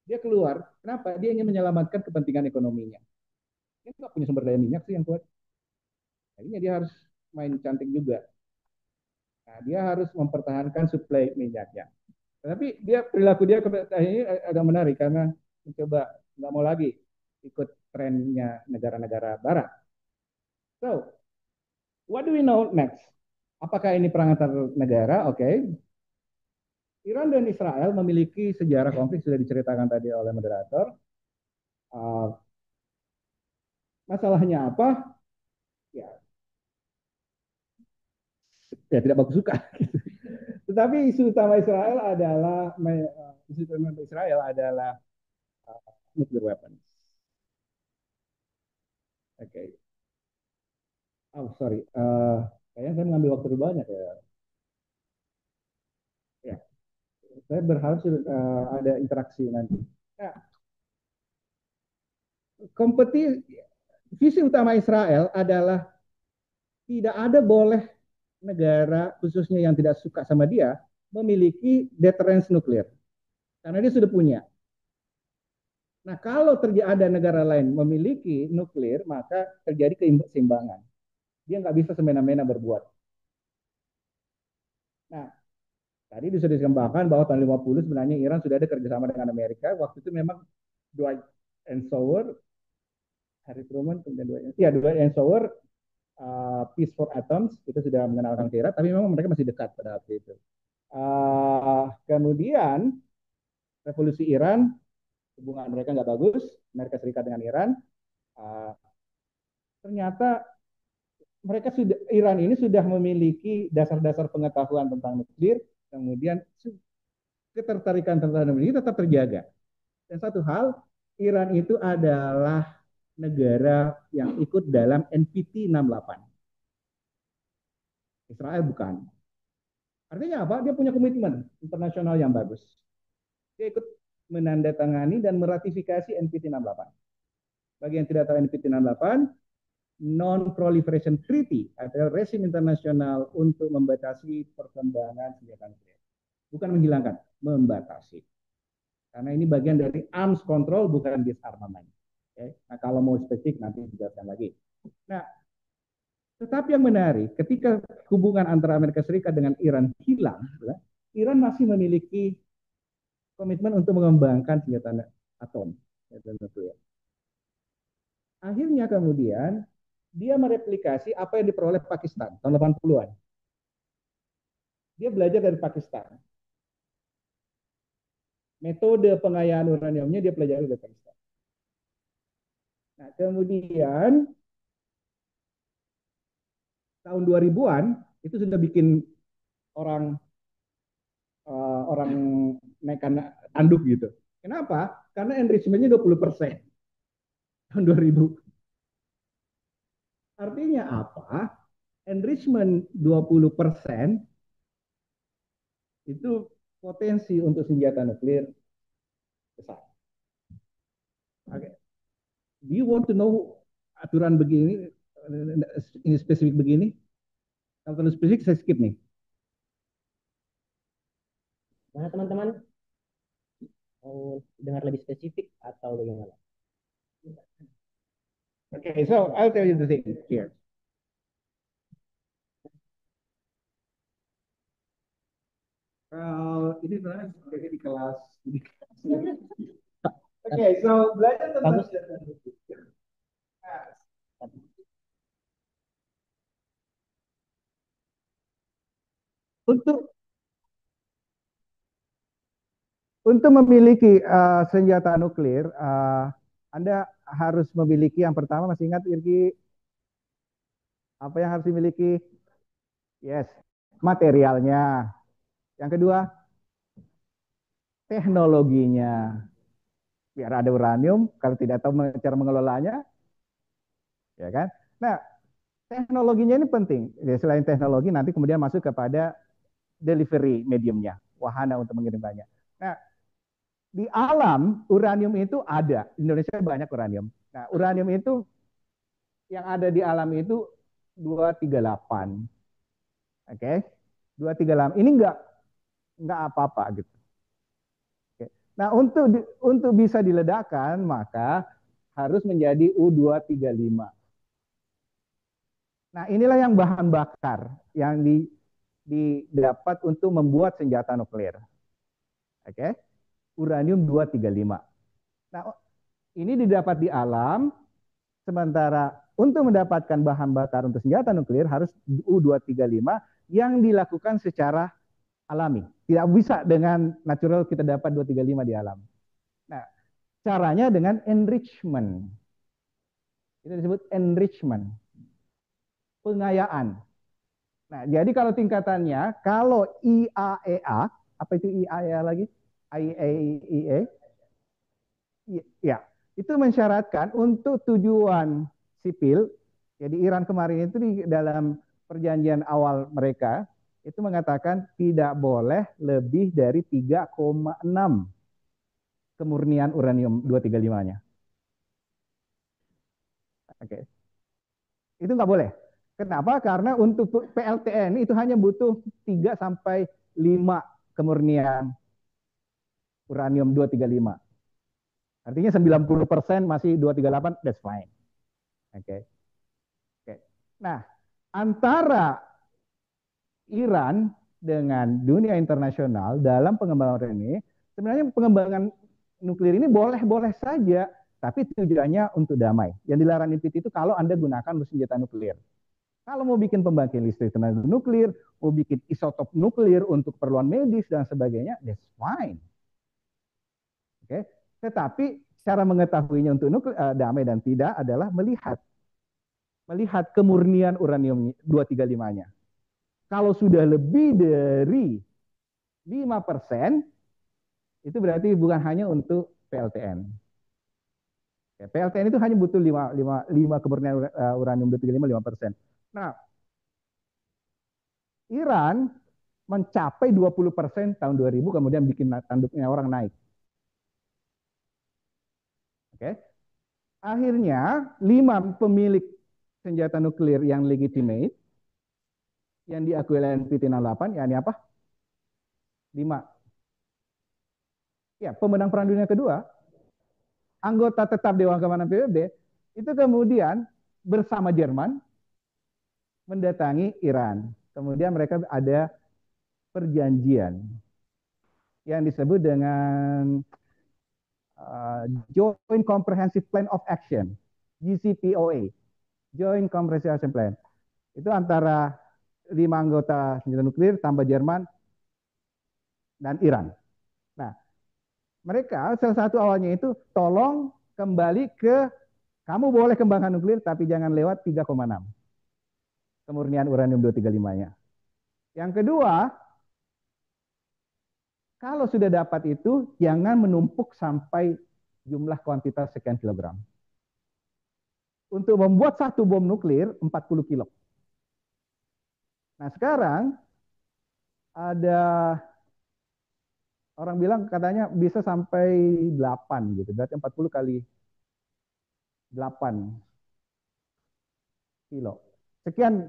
A: Dia keluar. Kenapa? Dia ingin menyelamatkan kepentingan ekonominya. Dia nggak punya sumber daya minyak sih yang kuat. Akhirnya dia harus main cantik juga. Nah, dia harus mempertahankan suplai minyaknya. Tapi perilaku dia ini agak menarik karena mencoba nggak mau lagi ikut trennya negara-negara Barat. So, what do we know next? Apakah ini perang antar negara? Oke. Iran dan Israel memiliki sejarah konflik sudah diceritakan tadi oleh moderator. Uh, Masalahnya apa? Ya, ya tidak bagus suka. Tetapi isu utama Israel adalah nuclear weapons. Oke. Okay. Oh sorry, kayaknya saya mengambil waktu terlalu banyak ya. Ya, saya berharap ada interaksi nanti. Nah, visi utama Israel adalah tidak ada boleh negara khususnya yang tidak suka sama dia memiliki deterrence nuklir karena dia sudah punya. Nah, kalau terjadi ada negara lain memiliki nuklir, maka terjadi keseimbangan. Dia nggak bisa semena-mena berbuat. Nah, tadi sudah dikembangkan bahwa tahun 50 sebenarnya Iran sudah ada kerjasama dengan Amerika. Waktu itu memang Dwight Eisenhower, Harry Truman, kemudian Dwight Eisenhower, Peace for Atoms itu sudah mengenalkan ke Iran, tapi memang mereka masih dekat pada waktu itu. Kemudian revolusi Iran, hubungan mereka nggak bagus, Amerika Serikat dengan Iran. Uh, Ternyata mereka sudah Iran ini sudah memiliki dasar-dasar pengetahuan tentang nuklir, kemudian ketertarikan tentang nuklir tetap terjaga. Dan satu hal, Iran itu adalah negara yang ikut dalam NPT 68. Israel bukan. Artinya apa? Dia punya komitmen internasional yang bagus. Dia ikut menandatangani dan meratifikasi NPT 68. Bagi yang tidak tahu NPT 68, Non-Proliferation Treaty atau resim internasional untuk membatasi perkembangan senjata nuklir. Bukan menghilangkan, membatasi. Karena ini bagian dari arms control, bukan disarmament. Okay? Nah, kalau mau spesifik nanti dijelaskan lagi. Nah, tetapi yang menarik, ketika hubungan antara Amerika Serikat dengan Iran hilang, Iran masih memiliki komitmen untuk mengembangkan senjata atom. Akhirnya kemudian dia mereplikasi apa yang diperoleh Pakistan tahun 80-an. Dia belajar dari Pakistan. Metode pengayaan uraniumnya dia pelajari dari Pakistan. Nah, kemudian tahun 2000-an itu sudah bikin orang orang naikkan anduk gitu. Kenapa? Karena enrichment-nya 20% tahun 2000. Artinya apa? Enrichment 20% itu potensi untuk senjata nuklir besar. Oke. Do you want to know aturan begini, ini spesifik begini? Kalau terlalu spesifik saya skip nih.
B: Mana teman-teman? Mau dengar lebih spesifik atau bagaimana?
A: Okay, so I'll tell you the thing here. Ini sebenarnya sebagai di kelas. Okay, so belajar tentang untuk memiliki senjata nuklir, Anda harus memiliki yang pertama, masih ingat Irgi, apa yang harus dimiliki? Yes, materialnya. Yang kedua, teknologinya. Biar ada uranium, kalau tidak tahu cara mengelolanya, ya kan? Nah, teknologinya ini penting. Ya, selain teknologi, nanti kemudian masuk kepada delivery mediumnya, wahana untuk mengirimkannya. Nah, di alam uranium itu ada. Indonesia banyak uranium. Nah, uranium itu yang ada di alam itu 238. Oke. Okay? 238. Ini enggak apa-apa gitu. Okay. Nah, untuk bisa diledakkan maka harus menjadi U235. Nah, inilah yang bahan bakar yang didapat untuk membuat senjata nuklir. Oke. Okay? Uranium 235. Nah, ini didapat di alam, sementara untuk mendapatkan bahan bakar untuk senjata nuklir harus U235 yang dilakukan secara alami. Tidak bisa dengan natural kita dapat 235 di alam. Nah, caranya dengan enrichment. Itu disebut enrichment. Pengayaan. Nah, jadi kalau tingkatannya, kalau IAEA, apa itu IAEA lagi? IAEA, ya, itu mensyaratkan untuk tujuan sipil. Jadi Iran kemarin itu di dalam perjanjian awal mereka itu mengatakan tidak boleh lebih dari 3,6 kemurnian uranium 235-nya. Oke. Itu nggak boleh. Kenapa? Karena untuk PLTN itu hanya butuh 3 sampai 5 kemurnian uranium 235. Artinya 90% masih 238, that's fine. Oke. Oke. Nah, antara Iran dengan dunia internasional dalam pengembangan ini, sebenarnya pengembangan nuklir ini boleh-boleh saja, tapi tujuannya untuk damai. Yang dilarang NPT itu kalau Anda gunakan senjata nuklir. Kalau mau bikin pembangkit listrik tenaga nuklir, mau bikin isotop nuklir untuk keperluan medis dan sebagainya, that's fine. Oke, okay? Tetapi cara mengetahuinya untuk nuklir, damai dan tidak adalah melihat kemurnian uranium 235-nya. Kalau sudah lebih dari 5%, itu berarti bukan hanya untuk PLTN. Ya, PLTN itu hanya butuh 5 kemurnian uranium 235 5%. Nah, Iran mencapai 20% tahun 2000, kemudian bikin tanduknya orang naik. Oke. Akhirnya 5 pemilik senjata nuklir yang legitimate yang diakui oleh NPT 68, yakni apa? 5. Ya, pemenang Perang Dunia Kedua, anggota tetap Dewan Keamanan PBB, itu kemudian bersama Jerman mendatangi Iran. Kemudian mereka ada perjanjian yang disebut dengan Joint Comprehensive Plan of Action, JCPOA, Joint Comprehensive Action Plan. Itu antara 5 anggota senjata nuklir tambah Jerman dan Iran. Nah, mereka salah satu awalnya itu tolong kembali ke kamu boleh kembangkan nuklir tapi jangan lewat 3,6 kemurnian uranium 235-nya. Yang kedua, kalau sudah dapat itu jangan menumpuk sampai jumlah kuantitas sekian kilogram. Untuk membuat satu bom nuklir 40 kilo. Nah, sekarang ada orang bilang katanya bisa sampai 8 gitu. Berarti 40 kali 8 kilo. Sekian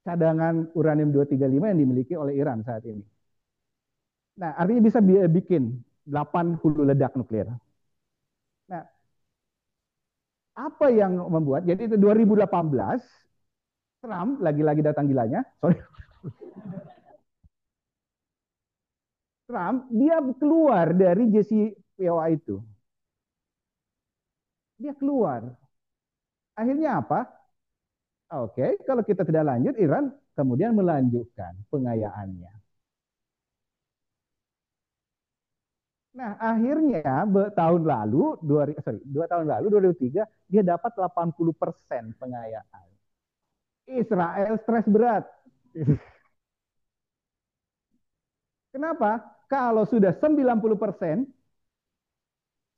A: cadangan uranium 235 yang dimiliki oleh Iran saat ini. Nah, artinya bisa bikin 8 hulu ledak nuklir. Nah, apa yang membuat? Jadi itu 2018 Trump lagi-lagi datang gilanya. Sorry. Trump dia keluar dari JCPOA itu. Dia keluar. Akhirnya apa? Oke, kalau kita tidak lanjut, Iran kemudian melanjutkan pengayaannya. Nah, akhirnya tahun lalu, 2 tahun lalu, 2003, dia dapat 80% pengayaan. Israel stres berat. Kenapa? Kalau sudah 90%,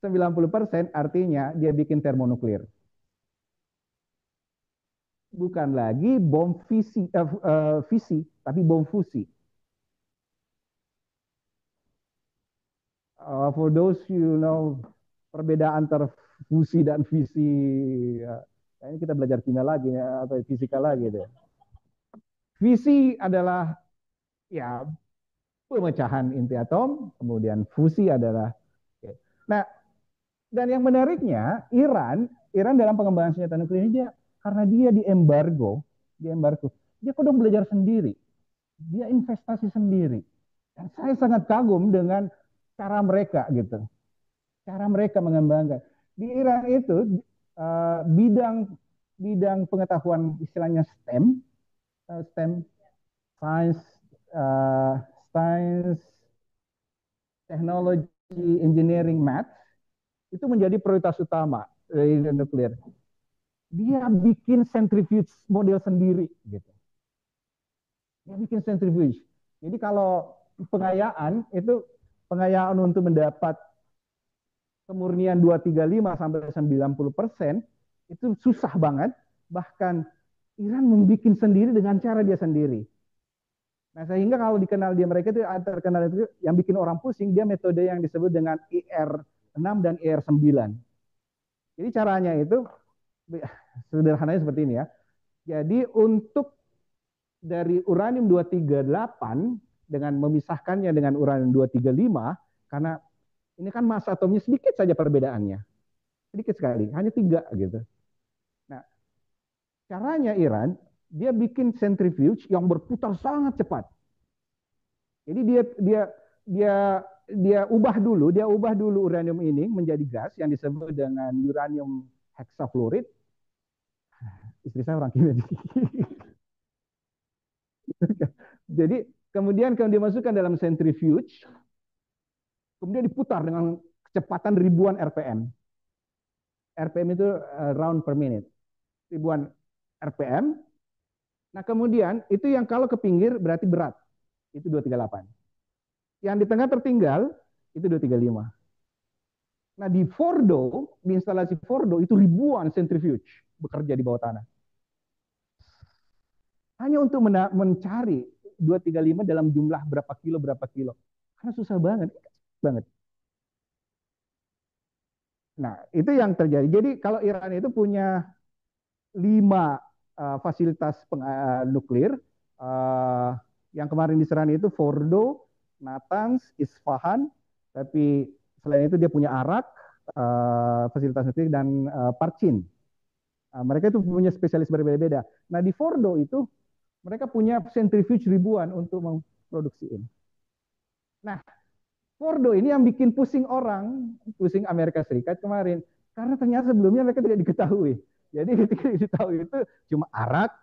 A: 90% artinya dia bikin termonuklir. Bukan lagi bom fisi, tapi bom fusi. For those you know perbedaan antara fusi dan visi, ini kita belajar kimia lagi ya, atau fisika lagi deh. Visi adalah ya pemecahan inti atom, kemudian fusi adalah. Nah, dan yang menariknya Iran dalam pengembangan senjata nuklir ini karena dia diembargo, dia kodok belajar sendiri, dia investasi sendiri. Dan saya sangat kagum dengan cara mereka gitu. Cara mereka mengembangkan. Di Iran itu bidang bidang pengetahuan istilahnya STEM, science, science, technology, engineering, math, itu menjadi prioritas utama dari nuklir. Dia bikin centrifuge model sendiri gitu. Dia bikin centrifuge. Jadi kalau pengayaan itu pengayaan untuk mendapat kemurnian 235 sampai 90% itu susah banget. Bahkan Iran membuat sendiri dengan cara dia sendiri. Nah, sehingga kalau dikenal dia mereka itu terkenal itu yang bikin orang pusing, dia metode yang disebut dengan IR6 dan IR9. Jadi caranya itu sederhananya seperti ini ya. Jadi untuk dari uranium 238 dengan memisahkannya dengan uranium 235 karena ini kan massa atomnya sedikit saja perbedaannya. Sedikit sekali, hanya 3 gitu. Nah, caranya Iran dia bikin centrifuge yang berputar sangat cepat. Jadi dia dia ubah dulu uranium ini menjadi gas yang disebut dengan uranium hexafluorid. Istri saya orang kimia. Jadi kemudian kalau dimasukkan dalam centrifuge, kemudian diputar dengan kecepatan ribuan RPM. RPM itu round per minute. Ribuan RPM. Nah, kemudian itu yang kalau ke pinggir berarti berat. Itu 238. Yang di tengah tertinggal itu 235. Nah, di Fordo, di instalasi Fordo itu ribuan centrifuge bekerja di bawah tanah. Hanya untuk mencari 235 dalam jumlah berapa kilo. Karena susah banget. Banget. Nah, itu yang terjadi. Jadi kalau Iran itu punya 5 fasilitas nuklir. Uh, yang kemarin diserang itu Fordo, Natanz, Isfahan. Tapi selain itu dia punya Arak, fasilitas nuklir, dan Parchin. Mereka itu punya spesialis berbeda-beda. Nah, di Fordo itu mereka punya centrifuge ribuan untuk memproduksi ini. Nah, Fordo ini yang bikin pusing orang, pusing Amerika Serikat kemarin. Karena ternyata sebelumnya mereka tidak diketahui. Jadi ketika diketahui itu cuma Arak,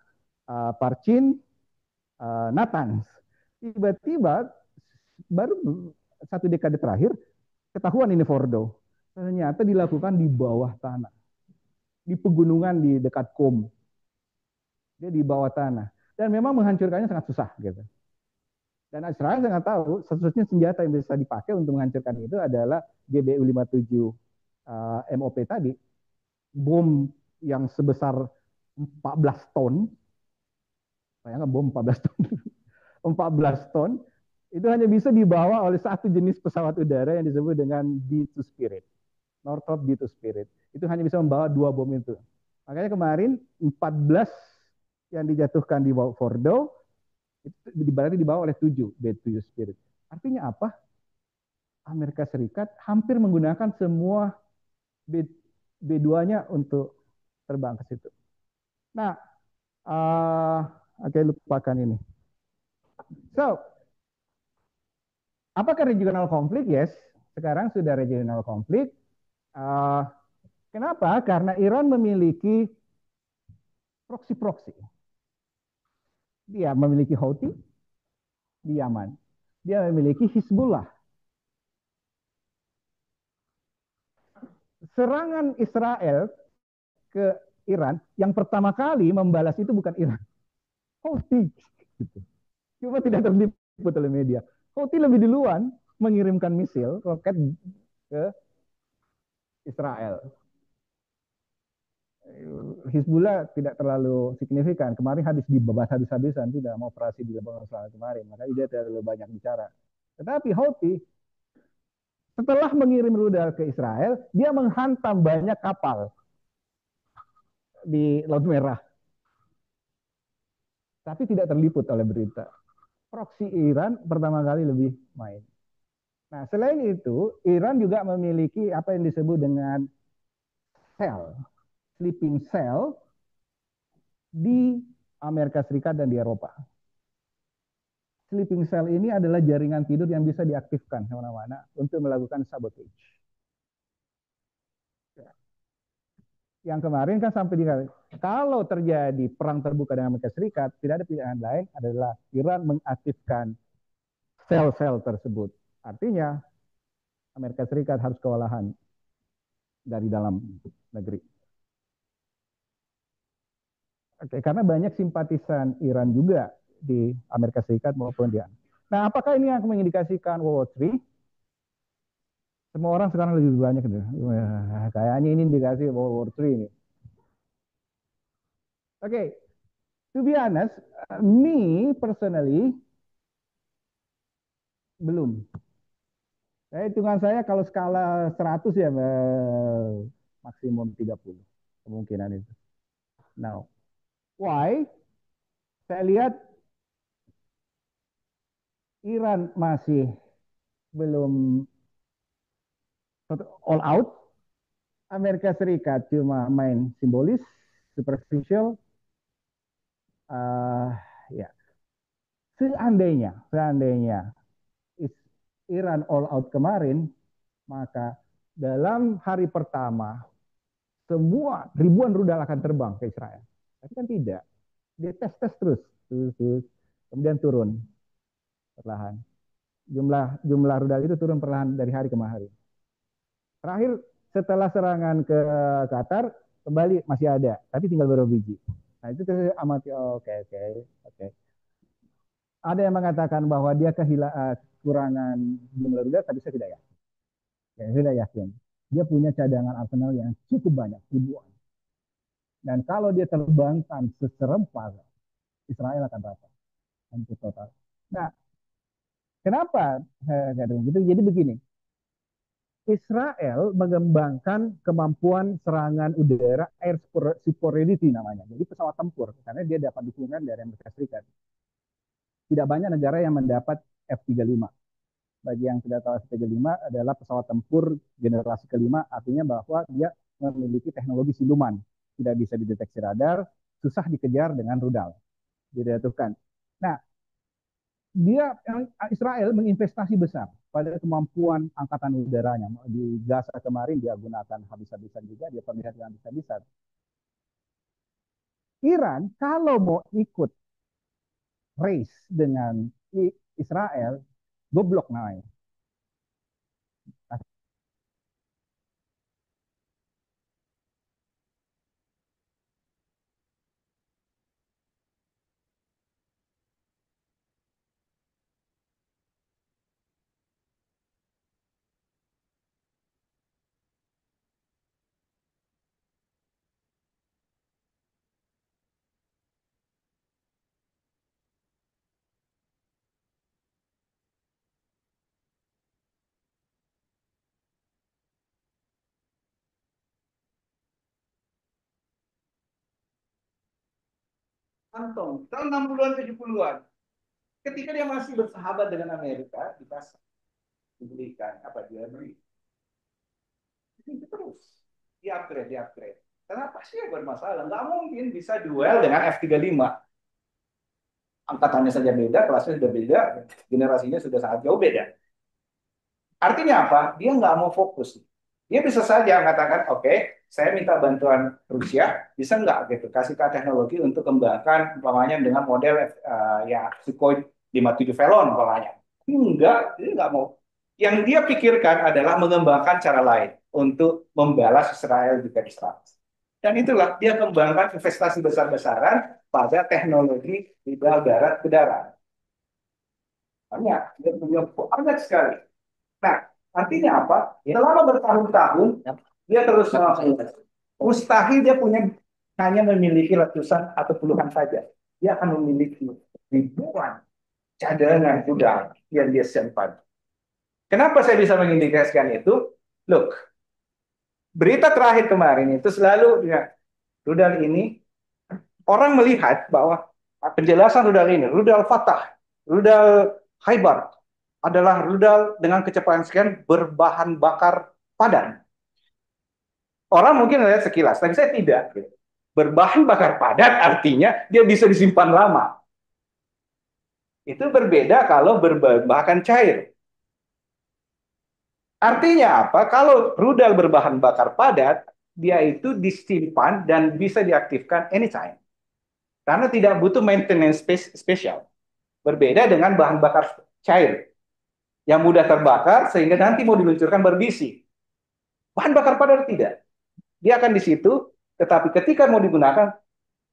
A: Parchin, Natanz. Tiba-tiba baru 1 dekade terakhir ketahuan ini Fordo. Ternyata dilakukan di bawah tanah. Di pegunungan di dekat Qom. Dia di bawah tanah. Dan memang menghancurkannya sangat susah gitu. Dan Israel sangat tahu satu-satunya senjata yang bisa dipakai untuk menghancurkan itu adalah GBU-57 MOP tadi. Bom yang sebesar 14 ton. Bayangkan bom 14 ton. 14 ton itu hanya bisa dibawa oleh satu jenis pesawat udara yang disebut dengan B-2 Spirit. Northrop B-2 Spirit. Itu hanya bisa membawa 2 bom itu. Makanya kemarin 14 yang dijatuhkan di Fordo itu berarti dibawa oleh 7 B-2 Spirit. Artinya apa? Amerika Serikat hampir menggunakan semua B2-nya untuk terbang ke situ. Nah, oke, lupakan ini. So, apakah regional konflik? Yes, sekarang sudah regional konflik. Kenapa? Karena Iran memiliki proksi-proksi. Dia memiliki Houthi di Yaman. Dia memiliki Hizbullah. Serangan Israel ke Iran, yang pertama kali membalas itu bukan Iran, Houthi. Gitu. Cuma tidak terliput oleh media. Houthi lebih duluan mengirimkan misil, roket ke Israel. Hizbullah tidak terlalu signifikan. Kemarin habis dibebas habis-habisan, tidak mau operasi di Lebanon selama kemarin. Makanya dia terlalu banyak bicara. Tetapi Houthi setelah mengirim rudal ke Israel, dia menghantam banyak kapal di Laut Merah. Tapi tidak terliput oleh berita. Proksi Iran pertama kali lebih main. Nah, selain itu, Iran juga memiliki apa yang disebut dengan cell, sleeping cell di Amerika Serikat dan di Eropa. Sleeping cell ini adalah jaringan tidur yang bisa diaktifkan kemana-mana untuk melakukan sabotage. Yang kemarin kan sampai di kalau terjadi perang terbuka dengan Amerika Serikat, tidak ada pilihan lain adalah Iran mengaktifkan sel-sel tersebut. Artinya Amerika Serikat harus kewalahan dari dalam negeri. Oke, karena banyak simpatisan Iran juga di Amerika Serikat maupun di Iran. Nah, apakah ini yang mengindikasikan World War III? Semua orang sekarang lebih banyak. Kayaknya ini indikasi World War III ini. Oke, to be honest, me personally belum. Hitungan saya kalau skala 100 ya maksimum 30 kemungkinan itu. Now, why? Saya lihat Iran masih belum all out. Amerika Serikat cuma main simbolis, superficial. uh, ya seandainya Iran all out kemarin, maka dalam hari pertama semua ribuan rudal akan terbang ke Israel. Tapi kan tidak, dia tes terus, kemudian turun perlahan. Jumlah jumlah rudal itu turun perlahan dari hari ke hari. Terakhir setelah serangan ke Qatar kembali masih ada, tapi tinggal beberapa biji. Nah itu terus amati, oke oke oke. Ada yang mengatakan bahwa dia kekurangan jumlah rudal, tapi saya tidak yakin. Saya tidak yakin. Dia punya cadangan arsenal yang cukup banyak, ribuan. Dan kalau dia terbangkan seserempak, Israel akan rata, hancur total. Nah, kenapa saya katakan gitu? Jadi begini, Israel mengembangkan kemampuan serangan udara air superiority namanya. Jadi pesawat tempur, karena dia dapat dukungan dari Amerika Serikat. Tidak banyak negara yang mendapat F-35. Bagi yang tidak tahu F-35 adalah pesawat tempur generasi kelima, artinya bahwa dia memiliki teknologi siluman. Tidak bisa dideteksi radar, susah dikejar dengan rudal. Dijatuhkan. Nah, Israel menginvestasi besar pada kemampuan angkatan udaranya. Di Gaza kemarin dia gunakan habis-habisan juga, dia perlihatkan habis-habisan. Iran kalau mau ikut race dengan Israel, goblok namanya. Kantong tahun 60-an 70-an. Ketika dia masih bersahabat dengan Amerika, dipasang, dibelikan apa dia beli. Itu terus di upgrade. Kenapa sih bermasalah? Nggak mungkin bisa duel dengan F-35. Angkatannya saja beda, kelasnya sudah beda, generasinya sudah sangat jauh beda. Artinya apa? Dia nggak mau fokus. Dia bisa saja mengatakan, oke, saya minta bantuan Rusia, bisa nggak gitu kasihkan teknologi untuk kembangkan umpamanya dengan model ya Sukhoi 57 Velon umpamanya. Enggak, dia nggak mau. Yang dia pikirkan adalah mengembangkan cara lain untuk membalas Israel jika diserang. Dan itulah dia kembangkan investasi besar-besaran pada teknologi rudal darat ke darat. Banyak, dia punya banyak sekali. Nah, artinya apa? Selama bertahun-tahun dia terus melakukan. Mustahil dia punya hanya memiliki ratusan atau puluhan saja. Dia akan memiliki ribuan cadangan udara yang dia simpan. Kenapa saya bisa mengindikasikan itu? Look, berita terakhir kemarin itu selalu ya, rudal ini orang melihat bahwa penjelasan rudal ini, rudal Fatah, rudal Khaybar adalah rudal dengan kecepatan sekian berbahan bakar padat. Orang mungkin melihat sekilas, tapi saya tidak. Berbahan bakar padat artinya dia bisa disimpan lama. Itu berbeda kalau berbahan cair. Artinya apa? Kalau rudal berbahan bakar padat, dia itu disimpan dan bisa diaktifkan anytime. Karena tidak butuh maintenance spesial. Berbeda dengan bahan bakar cair yang mudah terbakar sehingga nanti mau diluncurkan berbisi. Bahan bakar padat tidak. Dia akan di situ, tetapi ketika mau digunakan,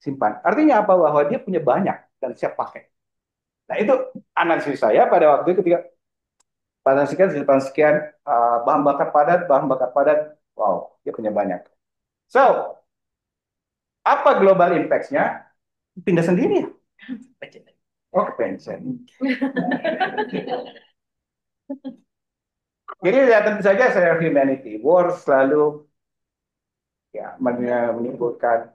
A: simpan. Artinya apa? Bahwa dia punya banyak dan siap pakai. Nah itu analisis saya pada waktu itu ketika pada sekian bahan bakar padat, wow, dia punya banyak. So, apa global impact-nya? Pindah sendiri ya? Oh, ke pensiun. Jadi ya tentu saja saya humanity. War selalu ya menimbulkan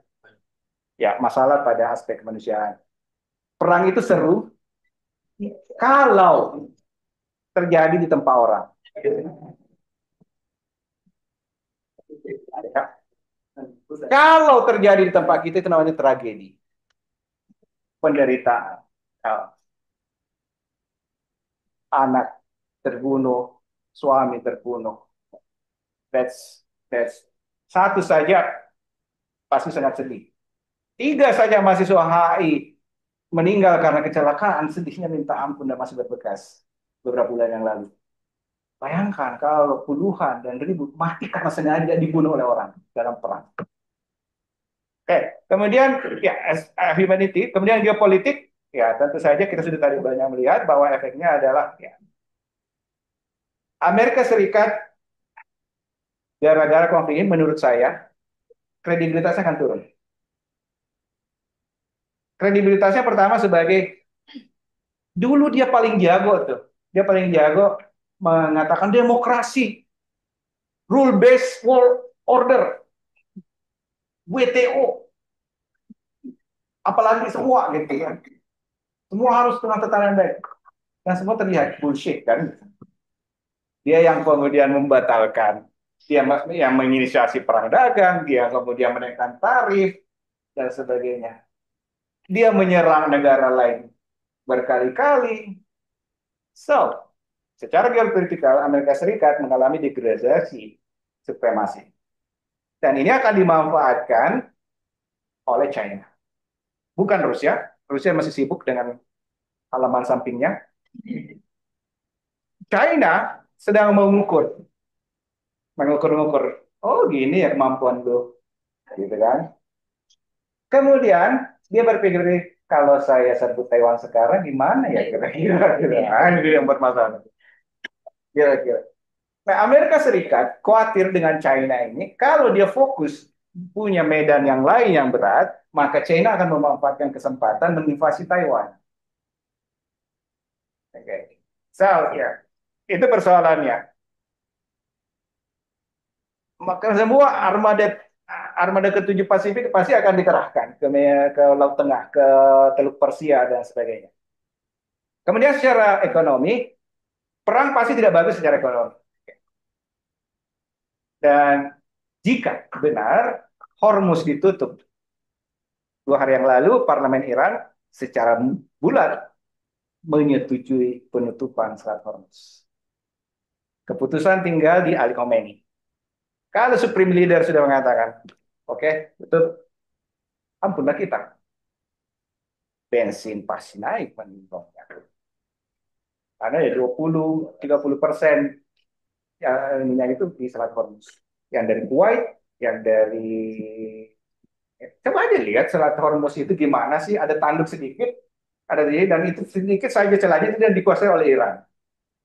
A: ya masalah pada aspek kemanusiaan. Perang itu seru kalau terjadi di tempat orang. Kalau terjadi di tempat kita itu namanya tragedi.
C: penderitaan. Uh, Anak terbunuh, suami terbunuh. That's satu saja pasti sangat sedih. Tiga saja mahasiswa HI meninggal karena kecelakaan, sedihnya minta ampun dan masih berbekas beberapa bulan yang lalu. Bayangkan kalau puluhan dan ribu mati karena sengaja dibunuh oleh orang dalam perang. Oke, kemudian ya humanity, kemudian geopolitik, ya tentu saja kita sudah tadi banyak melihat bahwa efeknya adalah ya, Amerika Serikat gara-gara konflik ini menurut saya kredibilitasnya akan turun. Kredibilitasnya pertama sebagai dulu dia paling jago tuh, dia paling jago mengatakan demokrasi, rule based world order, WTO, apalagi semua gitu kan. Semua harus dengan tatanan baik. Dan semua terlihat bullshit kan. Dia yang kemudian membatalkan, dia yang menginisiasi perang dagang, dia kemudian menaikkan tarif dan sebagainya. Dia menyerang negara lain berkali-kali. So, secara geopolitikal Amerika Serikat mengalami degradasi supremasi. Dan ini akan dimanfaatkan oleh China. Bukan Rusia. Rusia masih sibuk dengan halaman sampingnya. China sedang mengukur. Oh gini ya kemampuan lo, gitu kan? Kemudian dia berpikir kalau saya serbu Taiwan sekarang gimana ya kira-kira? Itu yang bermasalah. Kira-kira. Nah, Amerika Serikat khawatir dengan China ini, kalau dia fokus punya medan yang lain yang berat, maka China akan memanfaatkan kesempatan menginvasi Taiwan. Oke. Okay. So, ya, itu persoalannya. Maka semua armada ketujuh Pasifik pasti akan dikerahkan ke Laut Tengah, ke Teluk Persia dan sebagainya. Kemudian secara ekonomi, perang pasti tidak bagus secara ekonomi. Dan jika benar Hormuz ditutup, 2 hari yang lalu Parlemen Iran secara bulat menyetujui penutupan Selat Hormuz. Keputusan tinggal di Ali Khamenei. Kalau Supreme Leader sudah mengatakan, oke, okay, betul, ampunlah kita. Bensin pasti naik meningkatnya. Karena ya 20-30% ya, minyak itu di Selat Hormuz. Yang dari Kuwait, yang dari coba aja lihat Selat Hormuz itu gimana sih? Ada tanduk sedikit, dan itu sedikit saja celahnya itu dan dikuasai oleh Iran.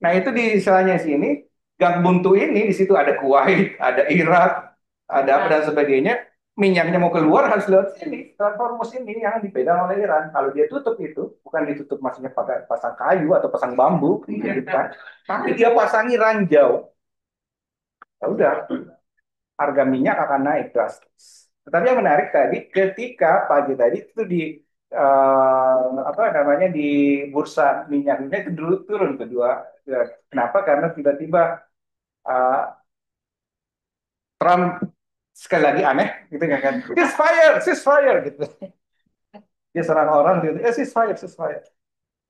C: Nah itu di celahnya sini, gang buntu ini di situ ada Kuwait, ada Irak, ada apa dan sebagainya. Minyaknya mau keluar harus lewat sini, Selat Hormuz ini yang dipegang oleh Iran. Kalau dia tutup itu, bukan ditutup maksudnya pakai pasang kayu atau pasang bambu, gitu kan. Tapi dia pasangi ranjau. Ya udah, harga minyak akan naik drastis. Tetapi yang menarik tadi, ketika pagi tadi itu di apa namanya di bursa minyaknya itu dulu turun kedua. Kenapa? Karena tiba-tiba uh, Trump sekali lagi aneh, gitu kan? Ceasefire, gitu. Dia serang orang, gitu. Ceasefire.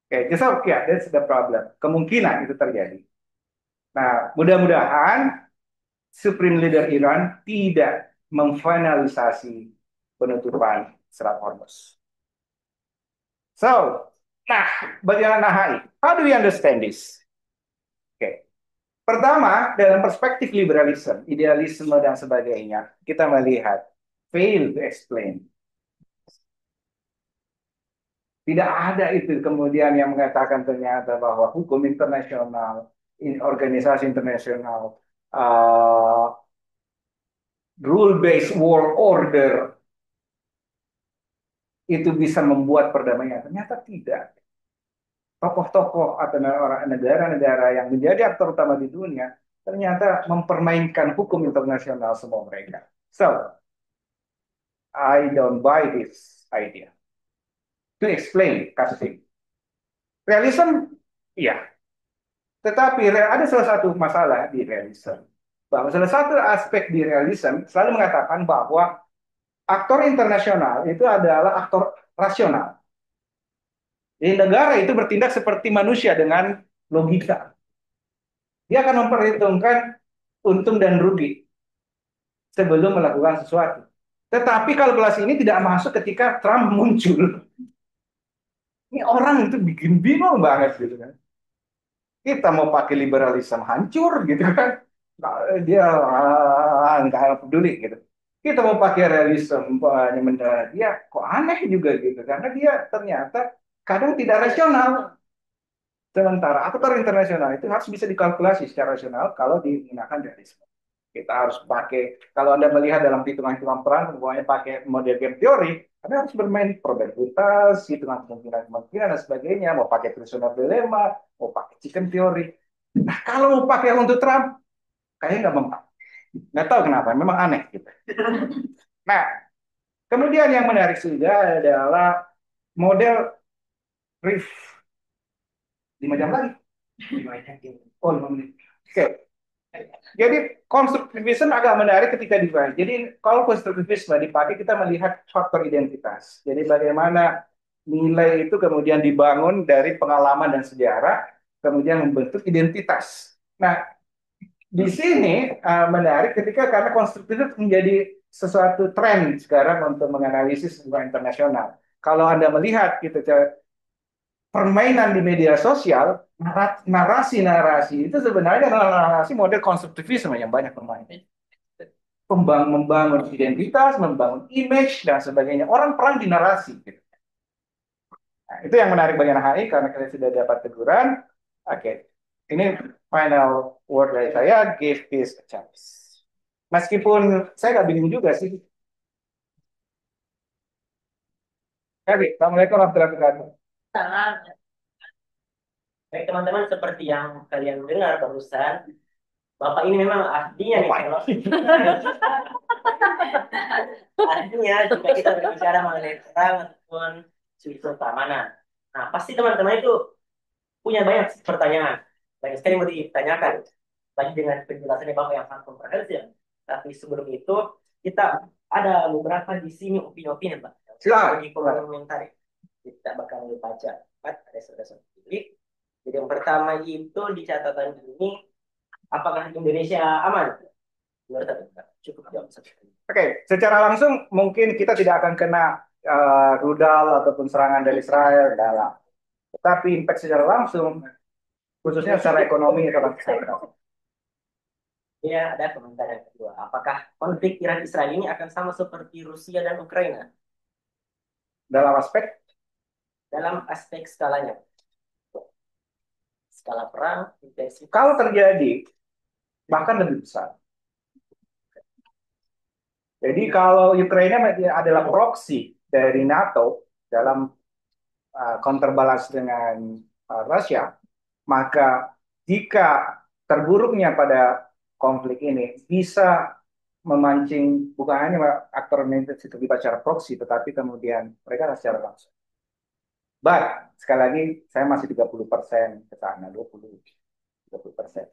C: Oke, just okay, that's the problem. Kemungkinan itu terjadi. Nah, mudah-mudahan Supreme Leader Iran tidak memfinalisasi penutupan Selat Hormuz. So, nah, bagaimana HI? How do we understand this? Oke, okay. Pertama, dalam perspektif liberalisme, idealisme dan sebagainya, kita melihat fail to explain. Tidak ada itu kemudian yang mengatakan ternyata bahwa hukum internasional, organisasi internasional, rule-based world order itu bisa membuat perdamaian. Ternyata tidak. Tokoh-tokoh atau negara-negara yang menjadi aktor utama di dunia ternyata mempermainkan hukum internasional semua mereka. So, I don't buy this idea. To explain kasus ini. Realism, iya. Tetapi ada salah satu masalah di realism. Bahwa salah satu aspek di realism selalu mengatakan bahwa aktor internasional itu adalah aktor rasional. Jadi negara itu bertindak seperti manusia dengan logika. Dia akan memperhitungkan untung dan rugi sebelum melakukan sesuatu. Tetapi kalkulasi ini tidak masuk ketika Trump muncul. Ini orang itu bikin bingung banget gitu kan. Kita mau pakai liberalisme hancur gitu kan. Nah, dia nggak peduli gitu. Kita mau pakai realisme dia kok aneh juga gitu karena dia ternyata kadang tidak rasional. Sementara aktor internasional itu harus bisa dikalkulasi secara rasional kalau digunakan realisme. Kita harus pakai, kalau Anda melihat dalam hitungan-hitungan perang, pokoknya pakai model game teori, Anda harus bermain probabilitas, hitungan kemungkinan-kemungkinan, dan sebagainya. Mau pakai prisoner dilemma, mau pakai chicken theory. Nah, kalau mau pakai untuk Trump, kayaknya nggak mempan. Nggak tahu kenapa, memang aneh. Gitu. Nah, kemudian yang menarik juga adalah model Riff. 5 jam lagi. Oh, 5 menit. Oke. Jadi konstruktivisme agak menarik ketika dibahas. Jadi kalau konstruktivisme dipakai kita melihat faktor identitas. Jadi bagaimana nilai itu kemudian dibangun dari pengalaman dan sejarah, kemudian membentuk identitas. Nah, di sini menarik ketika karena konstruktivisme menjadi sesuatu tren sekarang untuk menganalisis hubungan internasional. Kalau Anda melihat gitu permainan di media sosial, narasi-narasi itu sebenarnya adalah narasi model konstruktivisme yang banyak bermain. Membangun identitas, membangun image, dan sebagainya. Orang perang di narasi. Gitu. Nah, itu yang menarik bagi anak HI karena kalian sudah dapat teguran. Oke, ini final word dari saya, give peace a chance. Meskipun saya nggak bingung juga sih. Oke, Assalamualaikum warahmatullahi wabarakatuh.
B: Baik teman-teman, seperti yang kalian dengar barusan, Bapak ini memang ahlinya nih kalau ahlinya jika kita berbicara mengenai perang ataupun suatu keamanan. Nah, pasti teman-teman itu punya banyak pertanyaan, banyak sekali yang mau ditanyakan. Lagi dengan penjelasannya Bapak yang sangat komprehensif. Tapi sebelum itu kita ada beberapa di sini opini-opini, Pak.
C: Silakan.
B: Di komentar kita bakal baca. Ada saudara-saudara pilih. Jadi yang pertama itu di catatan ini, apakah Indonesia aman? Menurut Anda? Cukup jawab satu.
C: Oke, secara langsung mungkin kita tidak akan kena rudal ataupun serangan dari Israel dalam. Tetapi impact secara langsung, khususnya secara ekonomi akan besar.
B: Ya, ada komentar yang kedua. Apakah konflik Iran-Israel ini akan sama seperti Rusia dan Ukraina?
C: Dalam aspek?
B: Dalam aspek skalanya. Skala perang, intensitas.
C: Kalau terjadi, bahkan lebih besar. Jadi kalau Ukraina adalah proksi dari NATO dalam counterbalance dengan Rusia, maka jika terburuknya pada konflik ini bisa memancing bukan hanya aktor itu terlibat secara proksi, tetapi kemudian mereka secara langsung. But sekali lagi saya masih 30% ke sana, 30%.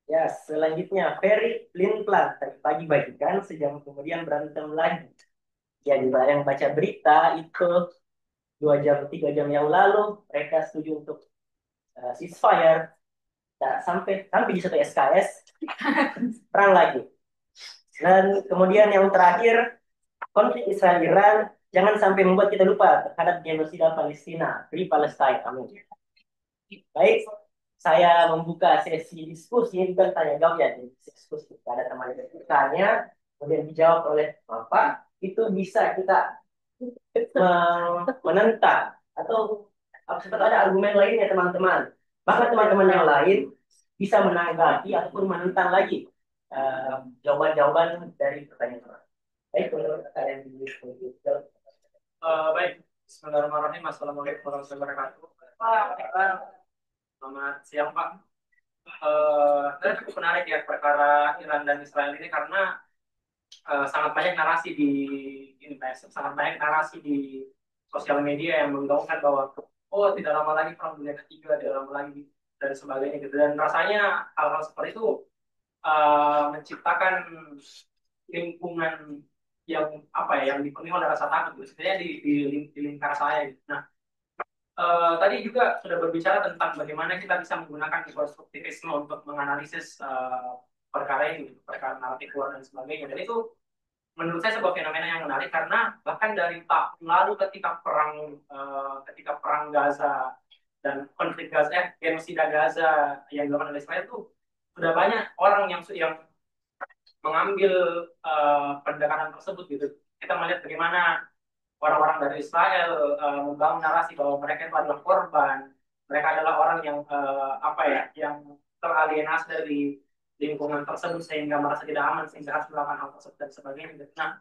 B: Ya, selanjutnya Ferry Lindplat tadi pagi bagikan sejam kemudian berantem lagi. Ya, juga yang baca berita itu 2 jam 3 jam yang lalu mereka setuju untuk ceasefire. Nah, sampai di satu SKS perang lagi. Dan kemudian yang terakhir konflik Israel-Iran jangan sampai membuat kita lupa terhadap genosida Palestina, Free Palestine. Amin. Baik, saya membuka sesi diskusi, bukan tanya jawab ya, diskusi. Ada teman yang bertanya, kemudian dijawab oleh Bapak, itu bisa kita menentang atau seperti ada argumen lainnya teman-teman. Bahkan teman-teman yang lain bisa menanggapi ataupun menentang lagi jawaban-jawaban dari pertanyaan. Baik, menurut kalian di diskusi.
D: Baik, Bismillahirrahmanirrahim. Assalamualaikum warahmatullahi wabarakatuh. Selamat siang, Pak. Saya cukup menarik ya perkara Iran dan Israel ini karena sangat banyak narasi di sangat banyak narasi di sosial media yang menggaungkan bahwa tidak lama lagi perang dunia ketiga, tidak lama lagi dan sebagainya gitu. Dan rasanya hal-hal seperti itu menciptakan lingkungan yang yang dipenuhi oleh rasa takut gitu. Sebenarnya di lingkar saya gitu. Nah, tadi juga sudah berbicara tentang bagaimana kita bisa menggunakan konstruktivisme untuk menganalisis perkara ini, perkara naratif luar dan sebagainya. Dan itu menurut saya sebuah fenomena yang menarik karena bahkan dari tahun lalu ketika perang Gaza dan konflik Gaza, genosida Gaza yang dilakukan oleh Israel itu sudah banyak orang yang mengambil pendekatan tersebut gitu. Kita melihat bagaimana orang-orang dari Israel membangun narasi bahwa mereka itu adalah korban, mereka adalah orang yang apa ya, yang teralienasi dari lingkungan tersebut sehingga merasa tidak aman sehingga harus melakukan hal tersebut dan sebagainya. Nah,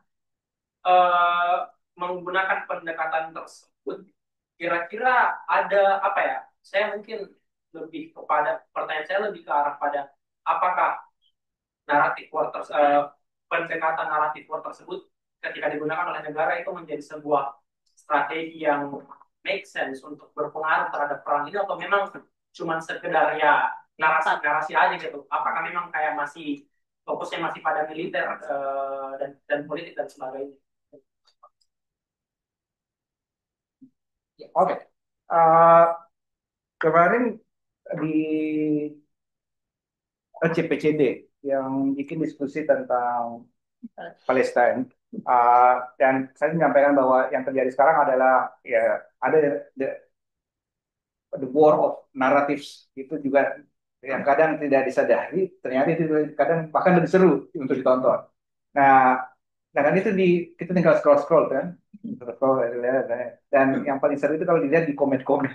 D: eh, menggunakan pendekatan tersebut, kira-kira ada apa ya? Saya mungkin lebih kepada pertanyaan saya lebih ke arah pada apakah pendekatan naratif war tersebut ketika digunakan oleh negara itu menjadi sebuah strategi yang make sense untuk berpengaruh terhadap perang ini atau memang cuma sekedar ya narasi aja gitu. Apakah memang kayak masih fokusnya masih pada militer dan politik dan sebagainya.
C: Oke. Eh, Kemarin di CPCD yang bikin diskusi tentang Palestina, dan saya menyampaikan bahwa yang terjadi sekarang adalah ya ada the war of narratives itu juga yang kadang tidak disadari, ternyata itu kadang bahkan lebih seru untuk ditonton. Nah, nah kan itu kita tinggal scroll kan, scroll, dan yang paling seru itu kalau dilihat di komen-komen.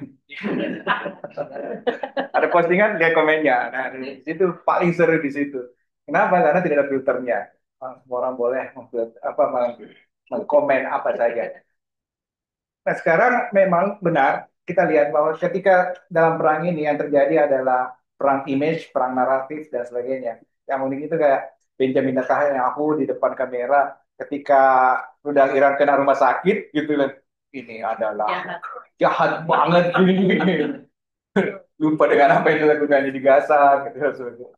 C: Ada postingan, lihat komennya. Nah, di situ paling seru di situ. Kenapa? Karena tidak ada filternya. Semua orang boleh mengkomen apa saja. Nah, sekarang memang benar kita lihat bahwa ketika dalam perang ini yang terjadi adalah perang image, perang naratif, dan sebagainya. Yang unik itu kayak Benjamin Netanyahu di depan kamera ketika rudal Iran kena rumah sakit gitu kan. Ini adalah jahat banget gini. Lupa dengan apa yang dilakukan di Gaza gitu.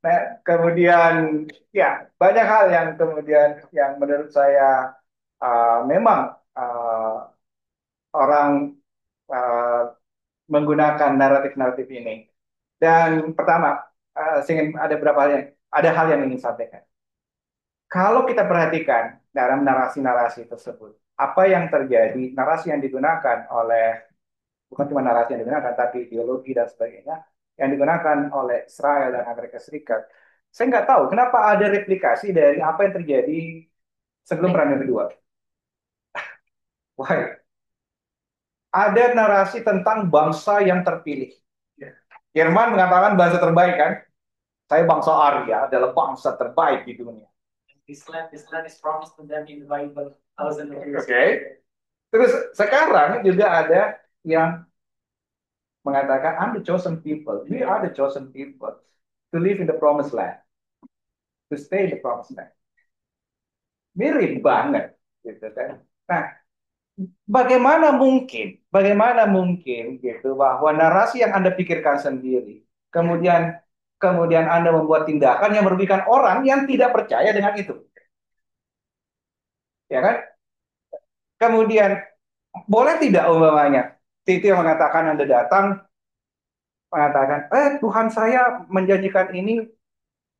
C: Nah, kemudian ya banyak hal yang kemudian yang menurut saya memang orang uh, menggunakan naratif-naratif ini. Dan pertama, ada hal yang ingin sampaikan. Kalau kita perhatikan dalam narasi-narasi tersebut, apa yang terjadi, narasi yang digunakan oleh, bukan cuma narasi yang digunakan, tapi ideologi dan sebagainya, yang digunakan oleh Israel dan Amerika Serikat. Saya nggak tahu kenapa ada replikasi dari apa yang terjadi sebelum Perang Dunia Kedua. Why? Ada narasi tentang bangsa yang terpilih. Jerman mengatakan bangsa terbaik kan? Saya bangsa Arya adalah bangsa terbaik di dunia.
D: This land is promised to them in the Bible thousands of years.
C: Oke. Terus sekarang juga ada yang mengatakan I'm the chosen people. We are the chosen people to live in the promised land. To stay in the promised land. Mirip banget gitu kan. Nah, bagaimana mungkin gitu bahwa narasi yang Anda pikirkan sendiri kemudian Anda membuat tindakan yang merugikan orang yang tidak percaya dengan itu. Ya kan? Kemudian boleh tidak umpamanya Titi yang mengatakan Anda datang mengatakan, Tuhan saya menjanjikan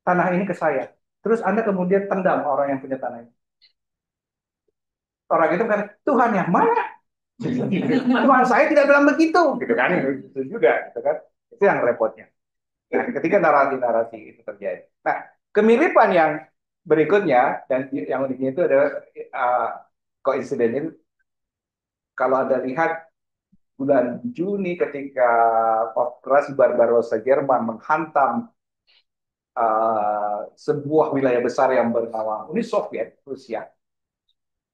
C: tanah ini ke saya. Terus Anda kemudian tendang orang yang punya tanah ini. Orang itu kan, Tuhan yang mana? Tuhan saya tidak bilang begitu, gitu kan? Itu juga, gitu kan? Itu yang repotnya. Nah, ketika narasi-narasi itu terjadi. Nah, kemiripan yang berikutnya dan yang uniknya itu adalah koinsiden itu. Kalau Anda lihat bulan Juni ketika operasi Barbarossa Jerman menghantam sebuah wilayah besar yang bernama Uni Soviet, Rusia.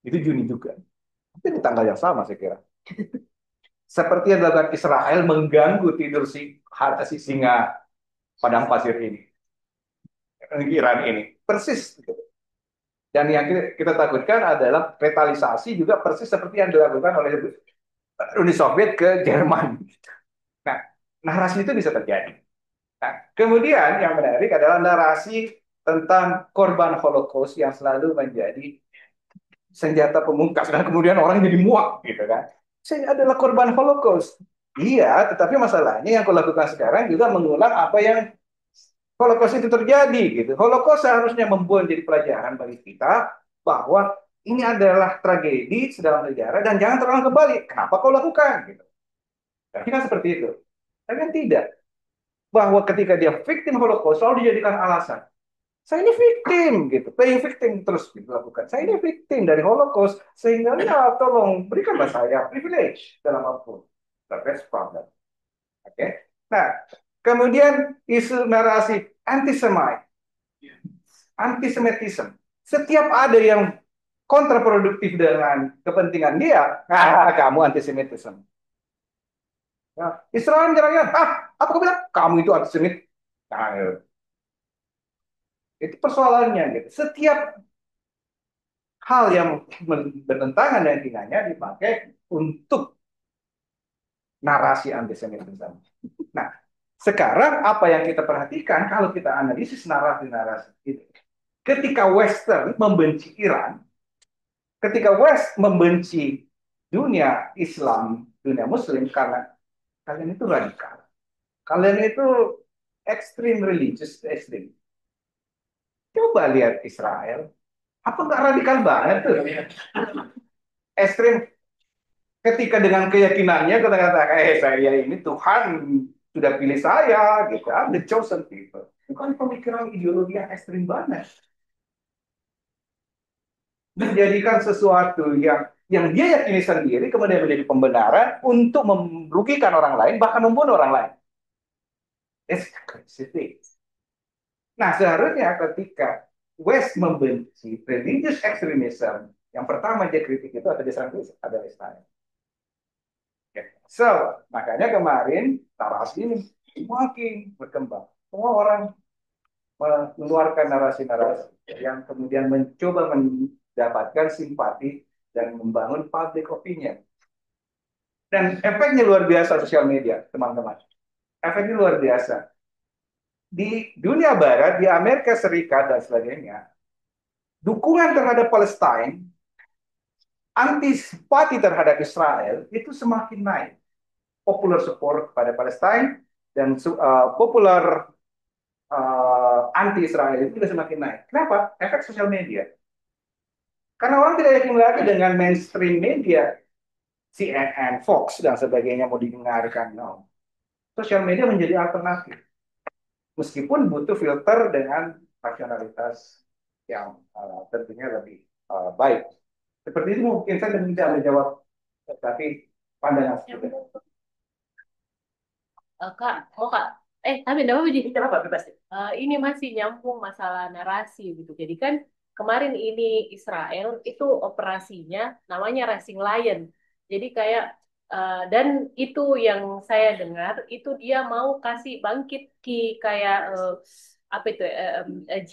C: Itu Juni juga. Itu di tanggal yang sama saya kira. Seperti yang dilakukan Israel mengganggu tidur si singa padang pasir ini. Iran ini. Persis. Dan yang kita takutkan adalah retalisasi juga persis seperti yang dilakukan oleh Uni Soviet ke Jerman. Nah, narasi itu bisa terjadi. Nah, kemudian yang menarik adalah narasi tentang korban Holocaust yang selalu menjadi senjata pemungkas dan kemudian orang jadi muak gitu kan. Saya adalah korban Holocaust. Iya, tetapi masalahnya yang kau lakukan sekarang juga mengulang apa yang Holocaust itu terjadi gitu. Holocaust seharusnya membuat jadi pelajaran bagi kita bahwa ini adalah tragedi sedang sejarah dan jangan terulang kembali. Kenapa kau lakukan gitu? Tapi kan seperti itu. Tapi kan tidak. Bahwa ketika dia victim Holocaust selalu dijadikan alasan. Saya ini victim gitu, playing victim terus dilakukan. Saya ini victim dari Holocaust sehingga ya tolong berikanlah saya privilege dalam apapun. That's problem. Oke. Nah, kemudian isu narasi anti-Semite, antisemitisme. Setiap ada yang kontraproduktif dengan kepentingan dia, kamu antisemitisme. Nah, Israel menyerangnya, apa kamu bilang? Kamu itu antisemit. Nah, itu persoalannya gitu. Setiap hal yang bertentangan dengan keyakinannya dipakai untuk narasi antisemitisme. Nah, sekarang apa yang kita perhatikan kalau kita analisis narasi-narasi itu. Ketika Western membenci Iran, ketika West membenci dunia Islam, dunia Muslim karena kalian itu radikal. Kalian itu ekstrim religious, ekstrim. Coba lihat Israel. Apa nggak radikal banget tuh? Ekstrim ketika dengan keyakinannya kita katakan, saya ini Tuhan sudah pilih saya, gitu. I'm the chosen people. Itu kan pemikiran ideologi yang ekstrim banget. Menjadikan sesuatu yang dia yakini sendiri kemudian menjadi pembenaran untuk merugikan orang lain, bahkan membunuh orang lain. That's crazy. Nah, seharusnya ketika West membenci religious extremism, yang pertama dia kritik itu atau diserang adalah Israel. So, makanya kemarin narasi ini semakin berkembang. Semua orang mengeluarkan narasi-narasi yang kemudian mencoba mendapatkan simpati dan membangun public opinion. Dan efeknya luar biasa sosial media, teman-teman. Efeknya luar biasa. Di dunia barat, di Amerika Serikat dan sebagainya, dukungan terhadap Palestina, antipati terhadap Israel itu semakin naik. Popular support pada Palestina dan popular anti-Israel itu juga semakin naik. Kenapa? Efek sosial media. Karena orang tidak yakin lagi dengan mainstream media, CNN, Fox, dan sebagainya mau didengarkan. No. Sosial media menjadi alternatif. Meskipun butuh filter dengan rasionalitas yang tentunya lebih baik. Seperti itu mungkin saya tidak menjawab, tapi pandangan seperti itu.
E: Kak, Kak. Tapi enggak apa-apa, Ji.
B: Kenapa bebas?
E: Ini masih nyambung masalah narasi gitu. Jadi kan kemarin ini Israel itu operasinya namanya Rising Lion. Jadi kayak dan itu yang saya dengar itu dia mau kasih bangkit kayak apa itu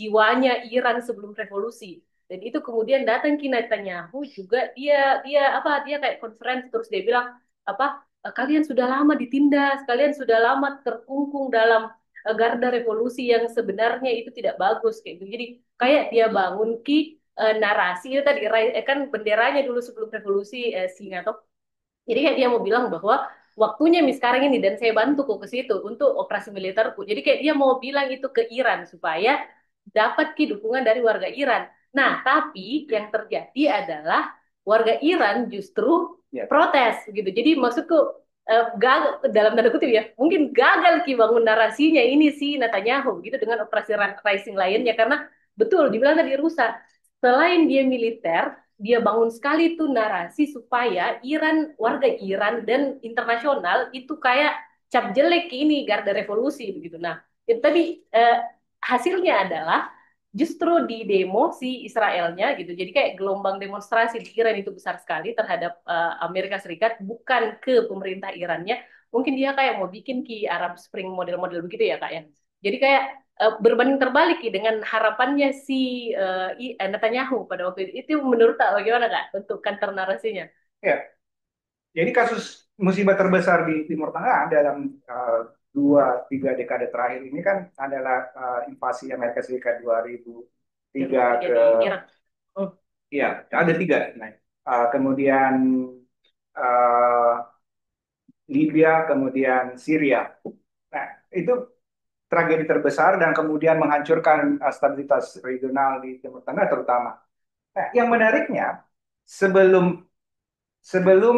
E: jiwanya Iran sebelum revolusi. Dan itu kemudian datang ke Netanyahu juga dia kayak conference terus dia bilang apa kalian sudah lama ditindas, kalian sudah lama terkungkung dalam garda revolusi yang sebenarnya itu tidak bagus kayak gitu. Jadi kayak dia bangun narasi itu tadi kan benderanya dulu sebelum revolusi singa toh. Jadi kayak dia mau bilang bahwa waktunya sekarang ini dan saya bantu kok ke situ untuk operasi militerku. Jadi kayak dia mau bilang itu ke Iran supaya dapat dukungan dari warga Iran. Nah, tapi yang terjadi adalah warga Iran justru protes gitu. Jadi maksudku gagal dalam tanda kutip ya, mungkin gagal bangun narasinya ini si Netanyahu gitu dengan operasi Rising Lion-nya karena betul dibilang tadi rusak. Selain dia militer, dia bangun sekali tuh narasi supaya warga Iran dan internasional itu kayak cap jelek ini garda revolusi begitu. Nah, itu tadi hasilnya adalah justru di demo si Israelnya gitu. Jadi kayak gelombang demonstrasi di Iran itu besar sekali terhadap Amerika Serikat, bukan ke pemerintah Irannya. Mungkin dia kayak mau bikin Arab Spring model-model begitu ya kak ya. Jadi kayak berbanding terbalik dengan harapannya si Netanyahu pada waktu itu. Itu menurut Kak bagaimana Kak untuk counter narasinya?
C: Ya, jadi kasus musibah terbesar di Timur Tengah dalam 2-3 dekade terakhir ini kan adalah invasi Amerika Serikat 2003 ke
E: Irak.
C: Iya, ada 3. Nah, kemudian eh, Libya, kemudian Syria. Nah, itu tragedi terbesar dan kemudian menghancurkan stabilitas regional di Timur Tengah terutama. Nah, yang menariknya, sebelum sebelum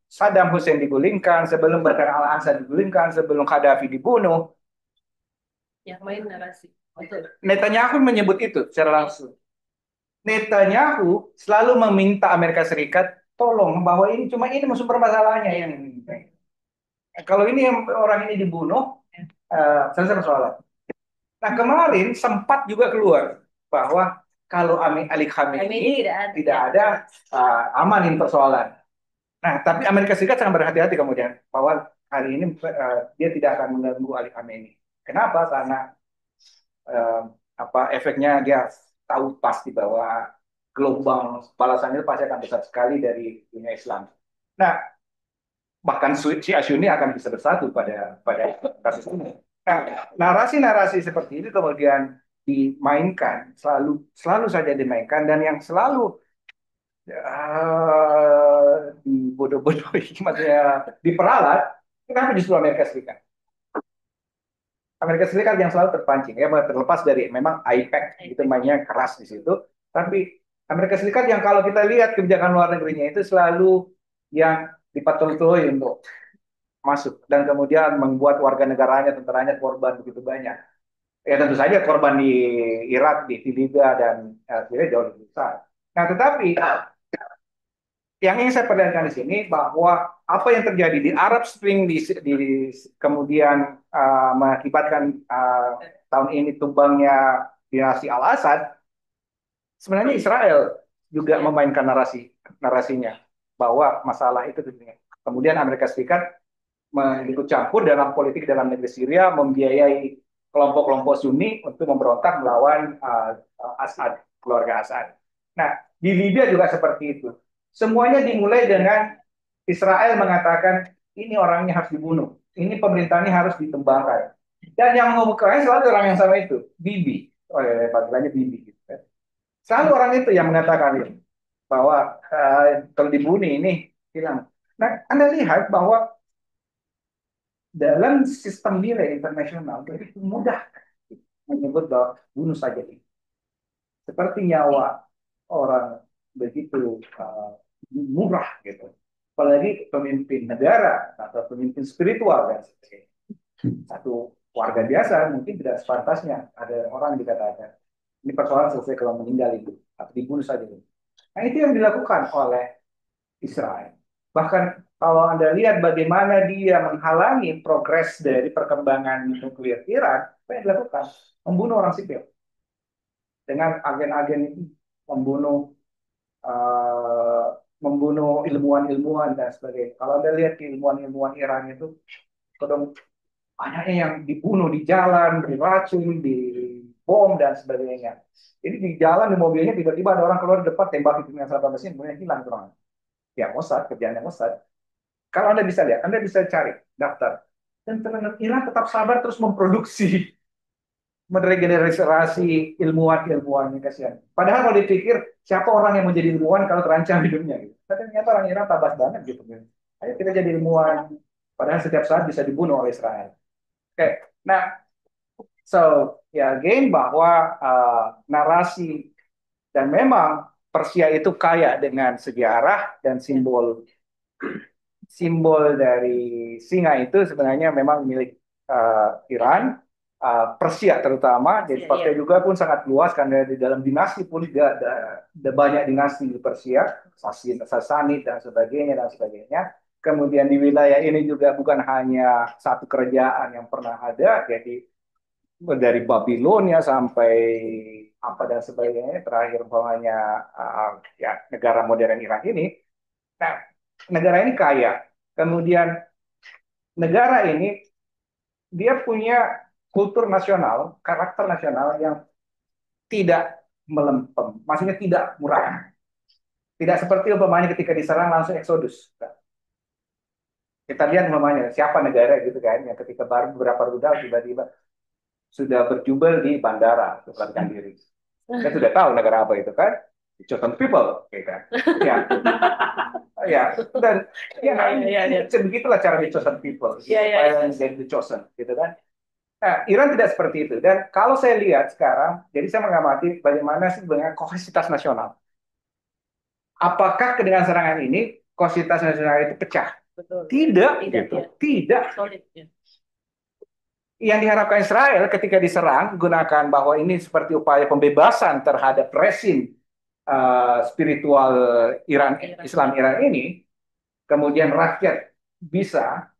C: Saddam Hussein digulingkan, sebelum Bashar al-Assad digulingkan, sebelum Gaddafi dibunuh,
E: Yang main narasi. Betul.
C: Netanyahu menyebut itu secara langsung. Netanyahu selalu meminta Amerika Serikat tolong bahwa ini sumber masalahnya yang ini. Kalau ini orang ini dibunuh, selesai persoalan. Nah kemarin sempat juga keluar bahwa kalau Ali Khamenei tidak ada aman ini persoalan. Nah tapi Amerika Serikat sangat berhati-hati kemudian bahwa hari ini dia tidak akan mengganggu Ali Khamenei. Kenapa? Karena eh, efeknya dia tahu pasti bahwa gelombang balasannya pasti akan besar sekali dari dunia Islam. Nah, bahkan Syiah Sunni akan bisa bersatu pada kasus ini. Nah, narasi-narasi seperti itu kemudian dimainkan, selalu saja dimainkan dan yang selalu dibodoh-bodohi, maksudnya diperalat, kenapa justru Amerika Serikat? Amerika Serikat yang selalu terpancing ya terlepas dari memang IPEC itu mainnya keras di situ tapi Amerika Serikat yang kalau kita lihat kebijakan luar negerinya itu selalu yang dipatuhi untuk masuk dan kemudian membuat warga negaranya tentaranya korban begitu banyak ya tentu saja korban di Irak di Libya dan Syria jauh lebih besar. Nah tetapi yang ingin saya perlihatkan di sini bahwa apa yang terjadi di Arab Spring kemudian mengakibatkan tahun ini tumbangnya dinasti Al-Assad, sebenarnya Israel juga memainkan narasinya bahwa masalah itu kemudian Amerika Serikat ikut campur dalam politik dalam negeri Syria, membiayai kelompok-kelompok Sunni untuk memberontak melawan Assad, keluarga Assad. Nah, di Libya juga seperti itu. Semuanya dimulai dengan Israel mengatakan ini orangnya harus dibunuh, ini pemerintahnya harus ditembakkan. Dan yang mengumumkannya selalu orang yang sama itu, Bibi, panggilannya Bibi. Gitu. Selalu orang itu yang mengatakan ini, bahwa kalau dibunuh ini hilang. Nah, Anda lihat bahwa dalam sistem nilai internasional begitu mudah menyebut bahwa bunuh saja ini. Seperti nyawa orang begitu murah gitu. Apalagi pemimpin negara atau pemimpin spiritual dan sebagainya. Satu warga biasa mungkin tidak sepantasnya ada orang yang dikatakan ini persoalan selesai kalau meninggal itu atau dibunuh saja. Nah itu yang dilakukan oleh Israel. Bahkan kalau Anda lihat bagaimana dia menghalangi progres dari perkembangan nuklir Iran, apa yang dilakukan? Membunuh orang sipil. Dengan agen-agen itu membunuh membunuh ilmuwan-ilmuwan dan sebagainya. Kalau Anda lihat ilmuwan-ilmuwan Iran itu, kadang banyaknya yang dibunuh di jalan, diracun, di bom dan sebagainya. Jadi di jalan di mobilnya tiba-tiba ada orang keluar depan tembak itu dengan senjata mesin, kemudian hilang orang. Ya Mossad, kerjanya Mossad. Kalau Anda bisa lihat, Anda bisa cari daftar. Dan ternyata Iran tetap sabar terus memproduksi, meregenerasi ilmuwan-ilmuwan yang kasihan. Padahal kalau dipikir, siapa orang yang mau jadi ilmuwan kalau terancam hidupnya? Gitu. Tapi ternyata orang Iran tabas banget gitu. Ayo kita jadi ilmuwan. Padahal setiap saat bisa dibunuh oleh Israel. Oke, nah, so ya again bahwa narasi dan memang Persia itu kaya dengan sejarah dan simbol simbol dari singa itu sebenarnya memang milik Iran, Persia terutama. Jadi Persia juga pun sangat luas karena di dalam dinasti pun juga ada banyak dinasti di Persia, Sasani dan sebagainya. Kemudian di wilayah ini juga bukan hanya satu kerajaan yang pernah ada, jadi dari Babilonia sampai apa dan sebagainya terakhir umpamanya ya negara modern Iran ini. Nah, negara ini kaya. Kemudian negara ini dia punya kultur nasional, karakter nasional yang tidak melempem, maksudnya tidak murah. Tidak seperti umpamanya ketika diserang langsung eksodus. Kita lihat umpamanya siapa negara gitu kan, yang ketika baru beberapa rudal tiba-tiba sudah berjubel di bandara untuk melarikan diri. Kita sudah tahu negara apa itu kan. the chosen people, gitu. Ya, ya, dan begitulah cara the chosen people, supaya menjadi the chosen, gitu kan. Nah, Iran tidak seperti itu. Dan kalau saya lihat sekarang, jadi saya mengamati bagaimana sebenarnya kohesivitas nasional. Apakah dengan serangan ini kohesivitas nasional itu pecah?
E: Betul.
C: Tidak, gitu.
E: Ya.
C: Tidak.
E: Solid, ya.
C: Yang diharapkan Israel ketika diserang gunakan bahwa ini seperti upaya pembebasan terhadap rezim spiritual Islam Iran ini, kemudian rakyat bisa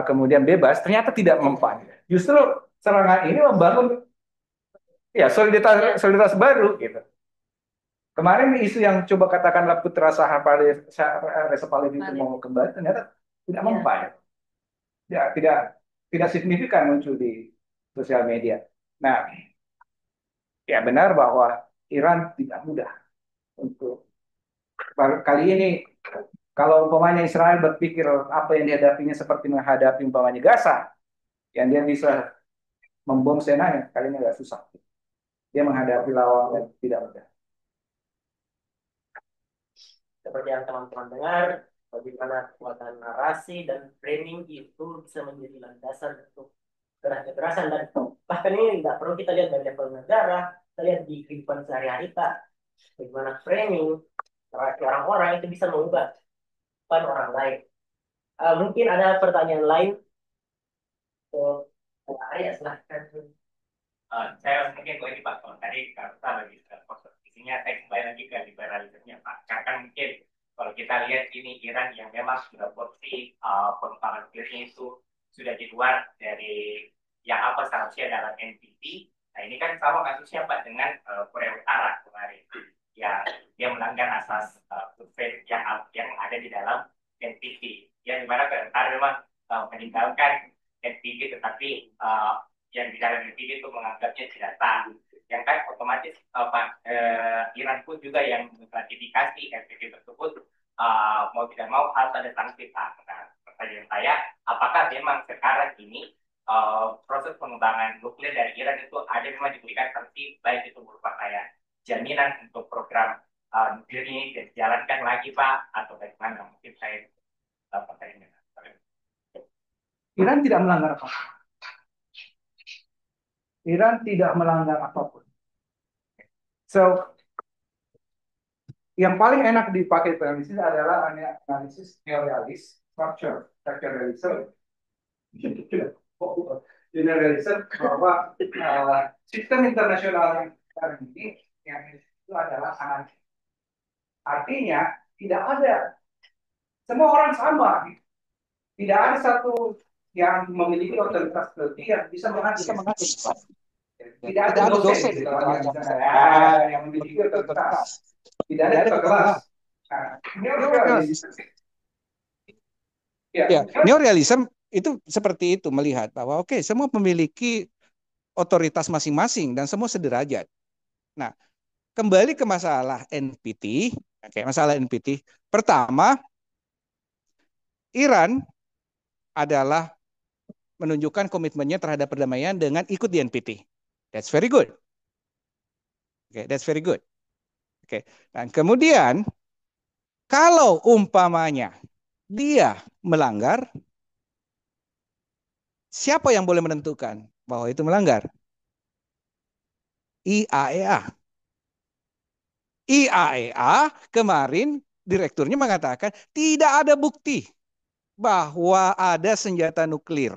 C: kemudian bebas, ternyata tidak mempan. Justru serangan ini membangun solidaritas baru gitu. Kemarin isu yang coba katakanlah putra Reza Pahlavi itu mau kembali, ternyata tidak mempan. Ya, tidak signifikan muncul di sosial media. Nah, ya benar bahwa Iran tidak mudah untuk kali ini. Kalau umpamanya Israel berpikir apa yang dihadapinya seperti menghadapi umpamanya Gaza, yang dia bisa membom senanya, kali ini agak susah. Dia menghadapi lawan yang tidak mudah.
B: Seperti yang teman-teman dengar, bagaimana kekuatan narasi dan framing itu bisa menjadi landasan untuk kekerasan, dan bahkan ini tidak perlu kita lihat dari level negara, kita lihat di kehidupan sehari-hari kita, bagaimana framing orang-orang itu bisa mengubah kehidupan orang lain. Mungkin ada pertanyaan lain? Arya, silahkan.
F: Saya mungkin boleh Pak, kalau tadi kata lagi posisinya, saya kembali lagi ke liberalismenya Pak. Karena mungkin kalau kita lihat ini Iran yang memang sudah porsi pengembangan nuklir itu sudah di luar dari yang apa seharusnya dalam NPT. Nah ini kan sama kasusnya Pak dengan Korea Utara kemarin. Ya, dia melanggar asas yang ada di dalam NPT. Ya, di mana Korea Utara memang meninggalkan NPT, tetapi yang di dalam NPT itu menganggapnya tidak sah. Yang kan otomatis Iran pun juga yang mengklasifikasi NPT tersebut mau tidak mau harus ada sanksi Pak. Nah, pertanyaan saya, apakah memang sekarang ini proses pengembangan nuklir dari Iran itu ada memang diberikan sanksi, baik itu berupa kayak jaminan untuk program nuklir ini dijalankan lagi Pak, atau bagaimana? Mungkin saya pertanyaan.
C: Iran tidak melanggar apa-apa. Iran tidak melanggar apapun. So, yang paling enak dipakai analisis adalah analisis neorealis, structure realism, generalism, bahwa sistem internasional yang sekarang ini yang itu adalah anarki. Artinya tidak ada, semua orang sama. Tidak ada satu yang memiliki otoritas tertentu yang bisa mengatur. Tidak ada dosen yang memiliki otoritas. Tidak ada ketua kelas.
G: Neorealism itu seperti itu, melihat bahwa oke, semua memiliki otoritas masing-masing dan semua sederajat. Nah, kembali ke masalah NPT. Masalah NPT. Pertama, Iran adalah menunjukkan komitmennya terhadap perdamaian dengan ikut di NPT. That's very good. That's very good. Dan kemudian kalau umpamanya dia melanggar, siapa yang boleh menentukan bahwa itu melanggar? IAEA. IAEA kemarin direkturnya mengatakan tidak ada bukti bahwa ada senjata nuklir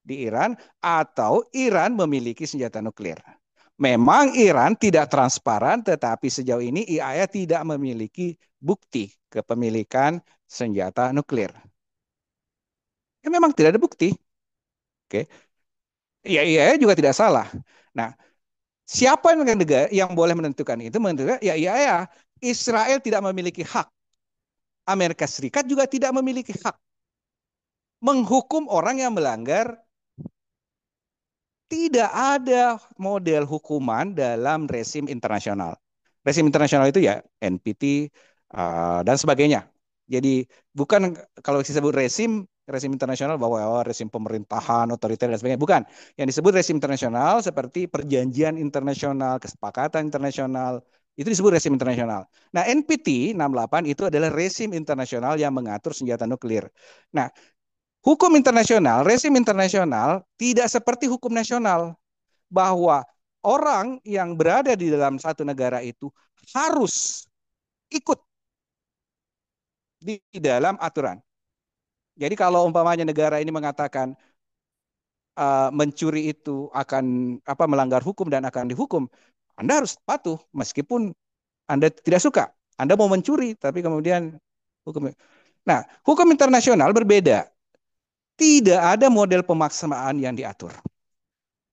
G: di Iran atau Iran memiliki senjata nuklir. Memang Iran tidak transparan, tetapi sejauh ini IAEA tidak memiliki bukti kepemilikan senjata nuklir. Ya, memang tidak ada bukti. Ya, IAEA juga tidak salah. Nah, siapa yang boleh menentukan itu? Menentukan ya IAEA. Israel tidak memiliki hak. Amerika Serikat juga tidak memiliki hak menghukum orang yang melanggar. Tidak ada model hukuman dalam rezim internasional. Rezim internasional itu ya NPT dan sebagainya. Jadi bukan kalau disebut rezim internasional bahwa rezim pemerintahan, otoriter dan sebagainya. Bukan. Yang disebut rezim internasional seperti perjanjian internasional, kesepakatan internasional, Itu disebut resim internasional. Nah, NPT 68 itu adalah resim internasional yang mengatur senjata nuklir. Nah, hukum internasional, resim internasional tidak seperti hukum nasional bahwa orang yang berada di dalam satu negara itu harus ikut di dalam aturan. Jadi kalau umpamanya negara ini mengatakan mencuri itu akan melanggar hukum dan akan dihukum, Anda harus patuh meskipun Anda tidak suka. Anda mau mencuri tapi kemudian hukum. Nah, hukum internasional berbeda. Tidak ada model pemaksaan yang diatur.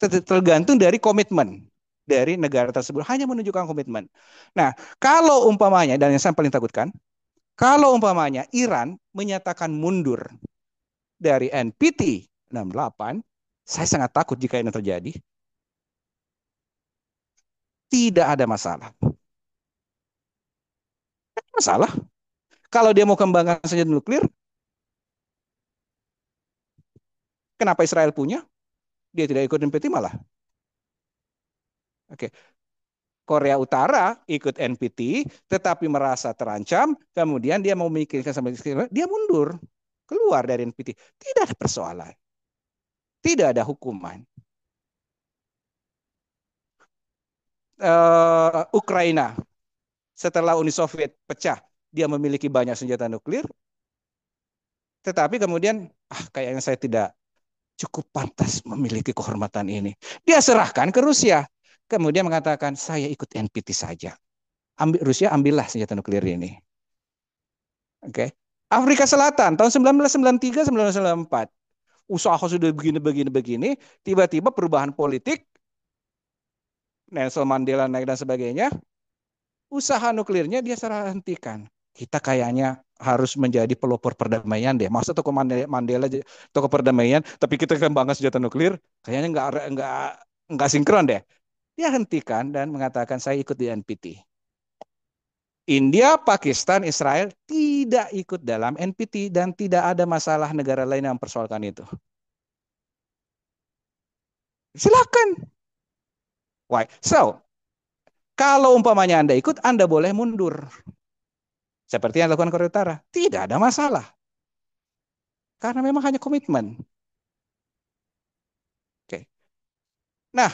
G: Tergantung dari komitmen dari negara tersebut, hanya menunjukkan komitmen. Nah, kalau umpamanya, dan yang saya paling takutkan, kalau umpamanya Iran menyatakan mundur dari NPT 68, saya sangat takut jika ini terjadi. Tidak ada masalah. Masalah. Kalau dia mau kembangkan senjata nuklir, kenapa Israel punya? Dia tidak ikut NPT malah. Oke. Korea Utara ikut NPT, tetapi merasa terancam, kemudian dia mau memikirkan sampai dia mundur, keluar dari NPT. Tidak ada persoalan. Tidak ada hukuman. Ukraina, setelah Uni Soviet pecah, dia memiliki banyak senjata nuklir, tetapi kemudian, kayaknya saya tidak cukup pantas memiliki kehormatan ini. Dia serahkan ke Rusia. Kemudian mengatakan, saya ikut NPT saja. Rusia ambillah senjata nuklir ini. Oke. Afrika Selatan tahun 1993-1994. Usaha sudah begini, tiba-tiba perubahan politik, Nelson Mandela naik dan sebagainya, usaha nuklirnya dia secara hentikan. Kita kayaknya harus menjadi pelopor perdamaian deh. Masa tokoh Mandela tokoh perdamaian, tapi kita kembangkan senjata nuklir, kayaknya nggak sinkron deh. Dia hentikan dan mengatakan saya ikut di NPT. India, Pakistan, Israel tidak ikut dalam NPT dan tidak ada masalah negara lain yang mempersoalkan itu. Silakan. Why? So, kalau umpamanya Anda ikut, Anda boleh mundur. Seperti yang dilakukan Korea Utara. Tidak ada masalah. Karena memang hanya komitmen. Oke. Nah,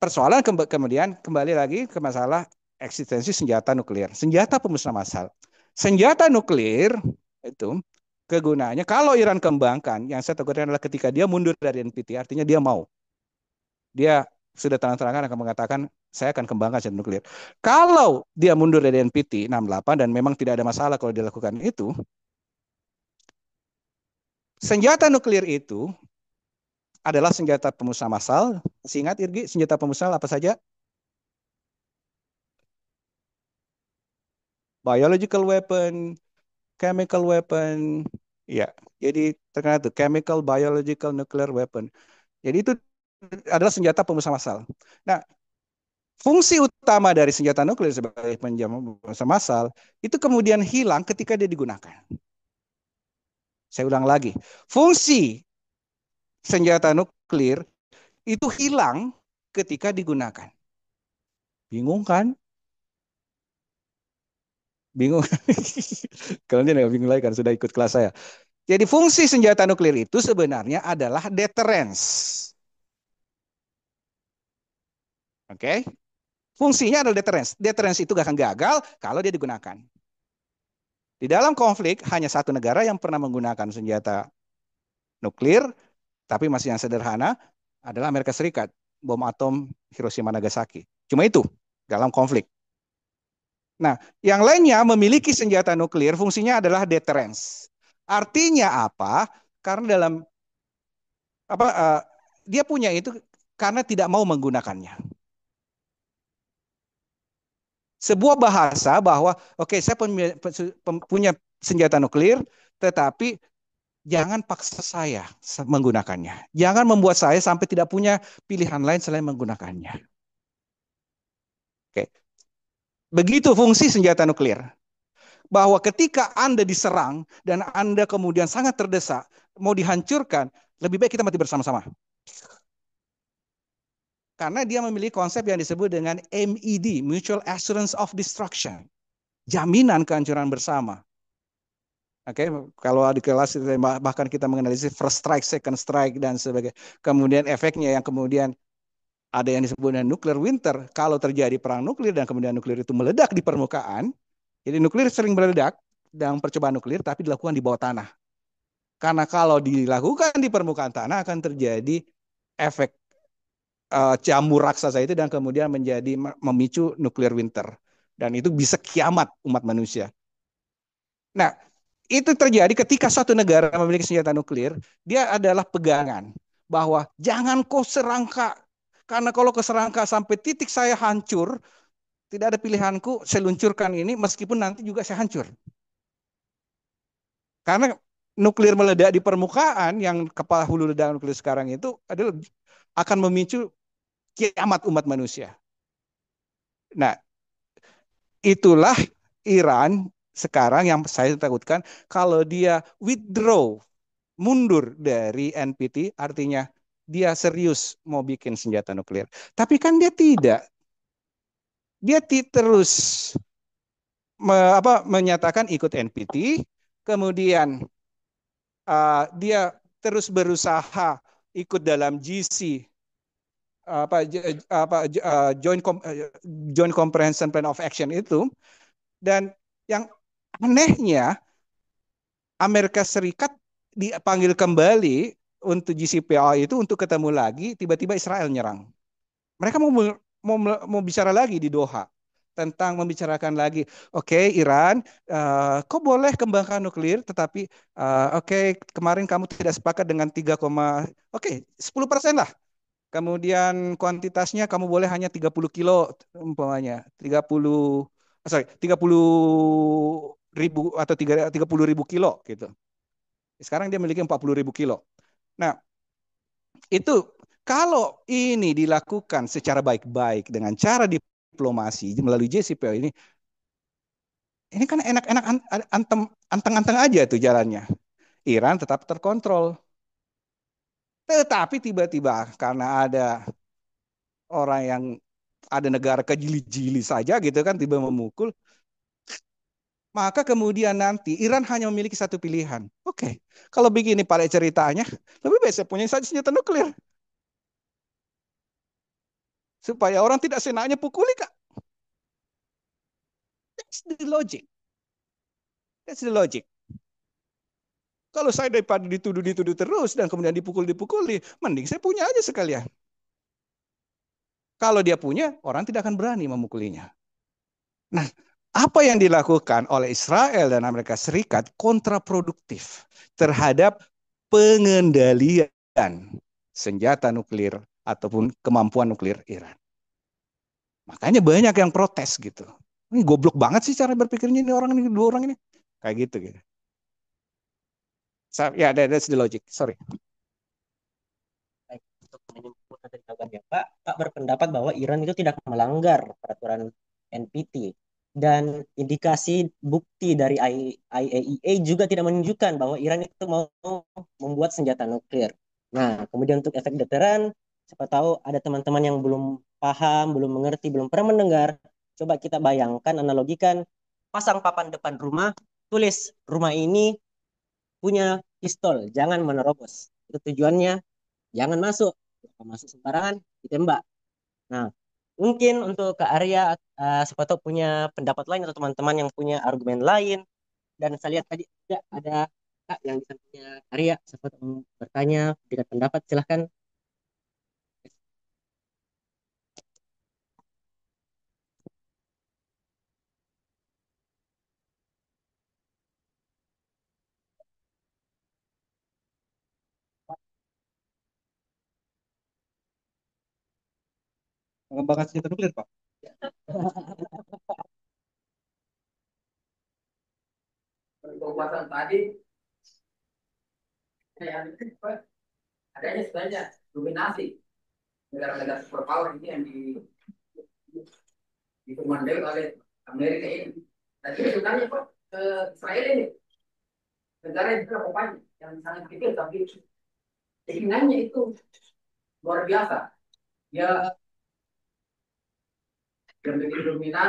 G: persoalan kemudian kembali lagi ke masalah eksistensi senjata nuklir. Senjata pemusnah massal. Senjata nuklir itu kegunaannya kalau Iran kembangkan, yang saya takutkan adalah ketika dia mundur dari NPT, artinya dia mau. Dia sudah terang-terangan akan mengatakan saya akan kembangkan senjata nuklir. Kalau dia mundur dari NPT 68 dan memang tidak ada masalah kalau dilakukan itu, senjata nuklir itu adalah senjata pemusnah massal. Masih ingat Irgi, senjata pemusnah apa saja? Biological weapon, chemical weapon, ya. Jadi terkena itu chemical, biological, nuclear weapon. Jadi itu adalah senjata pemusnah massal. Nah, fungsi utama dari senjata nuklir sebagai pemusnah massal itu kemudian hilang ketika dia digunakan. Saya ulang lagi, fungsi senjata nuklir itu hilang ketika digunakan. Bingung kan? Bingung. Kalian nggak bingung lagi kan sudah ikut kelas saya. Jadi fungsi senjata nuklir itu sebenarnya adalah deterrence. Oke? Fungsinya adalah deterrence. Deterrence itu gak akan gagal kalau dia digunakan. Di dalam konflik hanya satu negara yang pernah menggunakan senjata nuklir, tapi masih yang sederhana adalah Amerika Serikat. Bom atom Hiroshima Nagasaki. Cuma itu dalam konflik. Nah, yang lainnya memiliki senjata nuklir fungsinya adalah deterrence. Artinya apa? Karena dalam dia punya itu karena tidak mau menggunakannya. Sebuah bahasa bahwa oke, saya punya senjata nuklir, tetapi jangan paksa saya menggunakannya. Jangan membuat saya sampai tidak punya pilihan lain selain menggunakannya. Oke. Begitu fungsi senjata nuklir. Bahwa ketika Anda diserang dan Anda kemudian sangat terdesak, mau dihancurkan, lebih baik kita mati bersama-sama. Karena dia memiliki konsep yang disebut dengan MED, Mutual Assurance of Destruction. Jaminan kehancuran bersama. Oke, kalau di kelas bahkan kita menganalisis first strike, second strike, dan sebagainya. Kemudian efeknya yang kemudian ada yang disebut dengan nuclear winter. Kalau terjadi perang nuklir dan kemudian nuklir itu meledak di permukaan, jadi nuklir sering meledak dalam percobaan nuklir, tapi dilakukan di bawah tanah. Karena kalau dilakukan di permukaan tanah akan terjadi efek jamur raksasa itu dan kemudian menjadi memicu nuclear winter. Dan itu bisa kiamat umat manusia. Nah, itu terjadi ketika suatu negara memiliki senjata nuklir, dia adalah pegangan bahwa jangan kau serangka, karena kalau kau serangka sampai titik saya hancur, tidak ada pilihanku, saya luncurkan ini meskipun nanti juga saya hancur. Karena nuklir meledak di permukaan yang kepala hulu ledakan nuklir sekarang itu adalah akan memicu kiamat umat manusia. Nah, itulah Iran sekarang yang saya takutkan kalau dia withdraw, mundur dari NPT, artinya dia serius mau bikin senjata nuklir. Tapi kan dia tidak. Dia terus menyatakan ikut NPT, kemudian dia terus berusaha ikut dalam GC, Joint Comprehensive Plan of Action itu, dan yang anehnya Amerika Serikat dipanggil kembali untuk GCPOA itu untuk ketemu lagi, tiba-tiba Israel nyerang. Mereka mau bicara lagi di Doha tentang membicarakan lagi, oke, Iran, kau boleh kembangkan nuklir, tetapi oke, kemarin kamu tidak sepakat dengan 10% lah. Kemudian kuantitasnya kamu boleh hanya 30 kilo umpamanya, 30 ribu atau 30 ribu kilo gitu. Sekarang dia memiliki 40 ribu kilo. Nah, itu kalau ini dilakukan secara baik-baik dengan cara diplomasi melalui JCPOA ini kan enak-enak anteng-anteng aja tuh jalannya. Iran tetap terkontrol. Tetapi tiba-tiba karena ada orang yang ada negara kejili-jili saja gitu kan tiba memukul, maka kemudian nanti Iran hanya memiliki satu pilihan. Oke, kalau begini pada ceritanya, lebih baik saya punya saja senjata nuklir. Supaya orang tidak senaknya pukuli, Kak. That's the logic. That's the logic. Kalau saya daripada dituduh terus dan kemudian dipukuli, mending saya punya aja sekalian. Kalau dia punya, orang tidak akan berani memukulinya. Nah, apa yang dilakukan oleh Israel dan Amerika Serikat kontraproduktif terhadap pengendalian senjata nuklir ataupun kemampuan nuklir Iran. Makanya banyak yang protes gitu. Ini goblok banget sih cara berpikirnya ini orang ini, dua orang ini. Kayak gitu. Ya, that's the logic. Sorry.
B: Baik, untuk menyimpulkan dari jawabannya Pak berpendapat bahwa Iran itu tidak melanggar peraturan NPT dan indikasi bukti dari IAEA juga tidak menunjukkan bahwa Iran itu mau membuat senjata nuklir. Nah, kemudian untuk efek deteran, siapa tahu ada teman-teman yang belum paham, belum mengerti, belum pernah mendengar. Coba kita bayangkan, analogikan, pasang papan depan rumah, tulis rumah ini punya pistol, jangan menerobos. Itu tujuannya, jangan masuk. Kalau masuk sembarangan, ditembak. Nah, mungkin untuk Kak Arya, siapa tahu punya pendapat lain atau teman-teman yang punya argumen lain. Dan saya lihat tadi ada Kak yang di sampingnya Arya, siapa tahu bertanya, berikan pendapat, silahkan.
G: Pengembangan senjata nuklir, Pak.
H: Pembahasan tadi adanya sebenarnya dominasi negara-negara superpower ini yang dikomandoi oleh Amerika ini. Tapi sebenarnya kok Israel ini negara yang terlalu yang sangat kecil tapi keinginannya itu luar biasa. Dia yang menjadi dominan,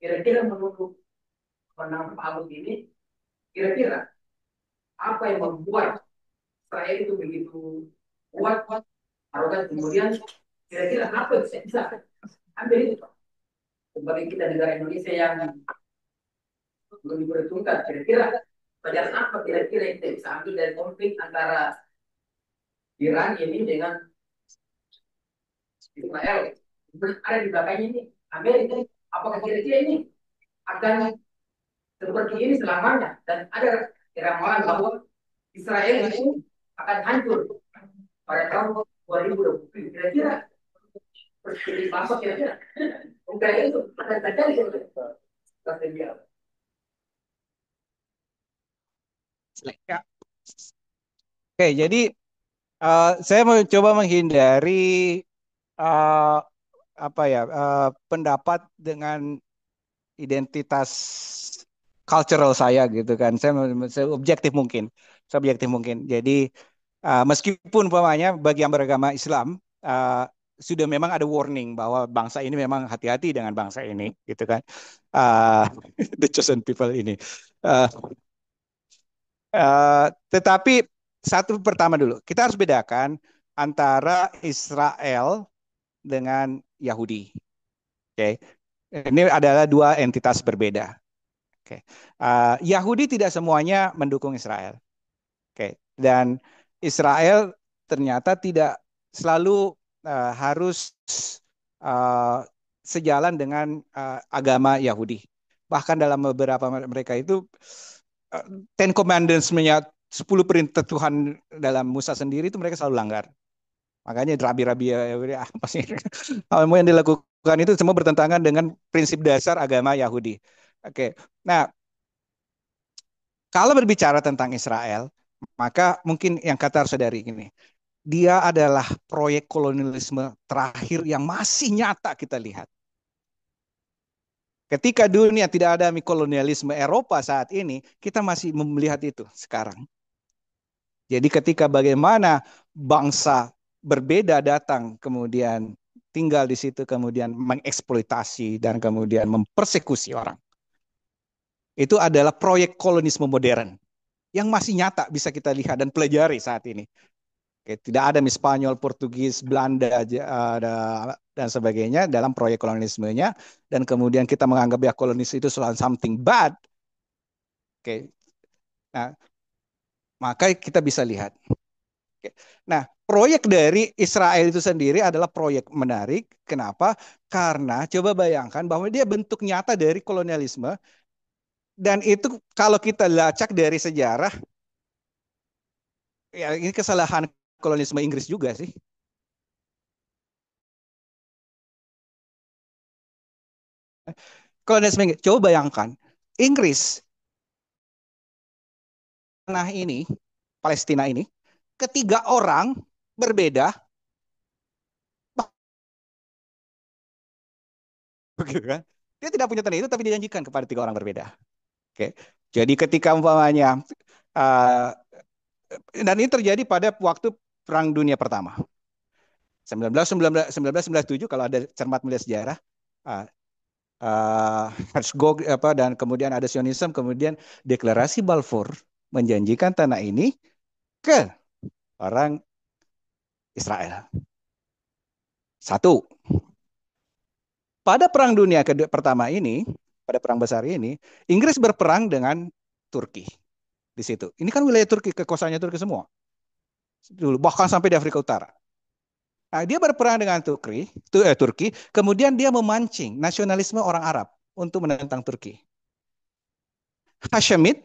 H: kira-kira menurut pendapat Pak Agus ini, kira-kira apa yang membuat Israel itu begitu kuat, arogan, kemudian kira-kira apa yang bisa ambil itu Pak? Sebagai kita negara Indonesia yang belum diperhitungkan, kira-kira pelajaran apa kira-kira yang kita bisa ambil dari konflik antara Iran ini dengan Israel? Kemudian ada di belakangnya ini Amerika. Apakah kira-kira ini akan seperti ini selamanya? Dan ada ramalan bahwa Israel itu akan hancur pada tahun 2020. Kira-kira seperti apa kira-kira? Kira-kira itu akan terjadi kira-kira.
G: Ya. Oke, jadi saya mau coba menghindari eh, apa ya pendapat dengan identitas cultural saya gitu kan. Saya objektif mungkin, subjektif mungkin. Jadi meskipun umpamanya bagi yang beragama Islam sudah memang ada warning bahwa bangsa ini memang hati-hati dengan bangsa ini, gitu kan. Uh, the chosen people ini. Uh, tetapi satu pertama dulu, kita harus bedakan antara Israel dengan Yahudi. Oke, ini adalah dua entitas berbeda. Oke, Yahudi tidak semuanya mendukung Israel. Oke, dan Israel ternyata tidak selalu harus sejalan dengan agama Yahudi. Bahkan dalam beberapa mereka itu Ten Commandments-nya 10 perintah Tuhan dalam Musa sendiri itu mereka selalu langgar. Makanya rabi-rabi apa sih? Apa yang dilakukan itu semua bertentangan dengan prinsip dasar agama Yahudi. Oke. Nah, kalau berbicara tentang Israel, maka mungkin yang kata saudari ini, dia adalah proyek kolonialisme terakhir yang masih nyata kita lihat. Ketika dunia tidak ada kolonialisme Eropa saat ini, kita masih melihat itu sekarang. Jadi ketika bagaimana bangsa berbeda datang, kemudian tinggal di situ, kemudian mengeksploitasi dan kemudian mempersekusi orang. Itu adalah proyek kolonisme modern yang masih nyata bisa kita lihat dan pelajari saat ini. Oke, tidak ada Spanyol, Portugis, Belanda dan sebagainya dalam proyek kolonismenya, dan kemudian kita menganggap ya kolonis itu something bad. Oke, nah maka kita bisa lihat. Oke. Nah, proyek dari Israel itu sendiri adalah proyek menarik. Kenapa? Karena coba bayangkan bahwa dia bentuk nyata dari kolonialisme, dan itu kalau kita lacak dari sejarah, ya ini kesalahan kolonialisme Inggris juga sih. Kolonialisme Inggris, coba bayangkan, Inggris, tanah ini, Palestina ini, ketiga orang berbeda, begitu kan? Dia tidak punya tanah itu, tapi dijanjikan kepada tiga orang berbeda. Oke, jadi ketika umpamanya, dan ini terjadi pada waktu Perang Dunia Pertama. 1997 kalau ada cermat melihat sejarah, Herzog dan kemudian ada Sionisme, kemudian deklarasi Balfour menjanjikan tanah ini ke orang Israel. Satu, pada Perang Dunia Pertama ini, pada Perang Besar ini, Inggris berperang dengan Turki di situ. Ini kan wilayah Turki, kekuasaannya Turki semua. Dulu, bahkan sampai di Afrika Utara. Nah, dia berperang dengan Turki, kemudian dia memancing nasionalisme orang Arab untuk menentang Turki.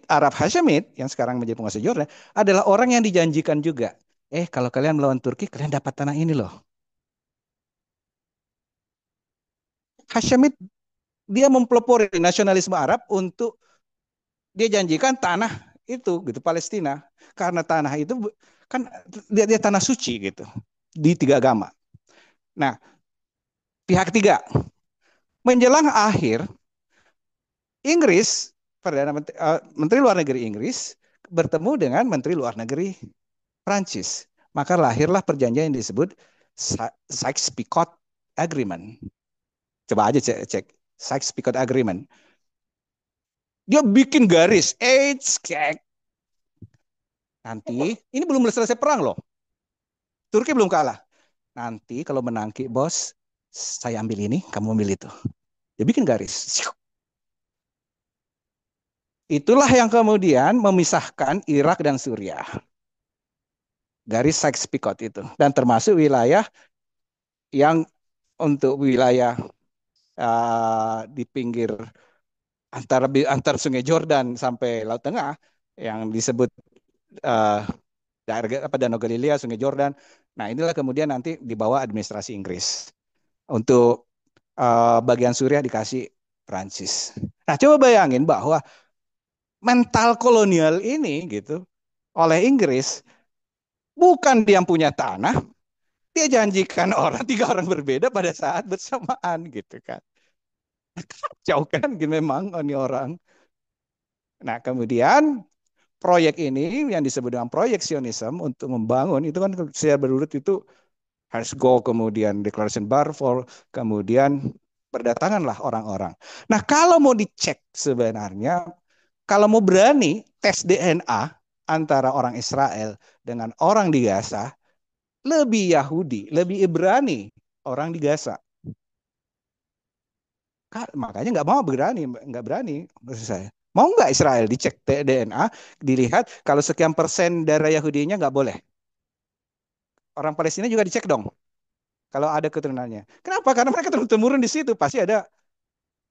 G: Arab Hashemite, yang sekarang menjadi penguasa Jordan, adalah orang yang dijanjikan juga. Kalau kalian melawan Turki, kalian dapat tanah ini loh. Hashemite, dia mempelopori nasionalisme Arab untuk dia janjikan tanah itu, gitu, Palestina. Karena tanah itu kan dia tanah suci gitu, di tiga agama. Nah, pihak ketiga, menjelang akhir, Inggris, Menteri Luar Negeri Inggris bertemu dengan Menteri Luar Negeri Prancis. Maka lahirlah perjanjian yang disebut Sykes-Picot Agreement. Coba aja cek Sykes-Picot Agreement. Dia bikin garis, nanti ini belum selesai perang loh. Turki belum kalah. Nanti kalau menangki bos, saya ambil ini, kamu ambil itu. Dia bikin garis. Itulah yang kemudian memisahkan Irak dan Suriah. Garis Sykes-Picot itu. Dan termasuk wilayah yang untuk wilayah di pinggir antar Sungai Jordan sampai Laut Tengah yang disebut daerah Danau Galilea, Sungai Jordan. Nah, inilah kemudian nanti di bawah administrasi Inggris. Untuk bagian Suriah dikasih Prancis. Nah, coba bayangin bahwa mental kolonial ini gitu oleh Inggris, bukan dia yang punya tanah, dia janjikan tiga orang berbeda pada saat bersamaan gitu kan. Jauh kan memang ini orang. Nah, kemudian proyek ini yang disebut dengan proyek Zionism untuk membangun itu kan secara berurut itu Herzog, kemudian Declaration Balfour, kemudian berdatanganlah orang-orang. Nah, kalau mau dicek sebenarnya, kalau mau berani tes DNA antara orang Israel dengan orang di Gaza, lebih Yahudi, lebih Ibrani orang di Gaza. Makanya nggak berani maksud saya. Mau nggak Israel dicek DNA, dilihat kalau sekian persen darah Yahudinya nggak boleh. Orang Palestina juga dicek dong, kalau ada keturunannya. Kenapa? Karena mereka turun-temurun di situ, pasti ada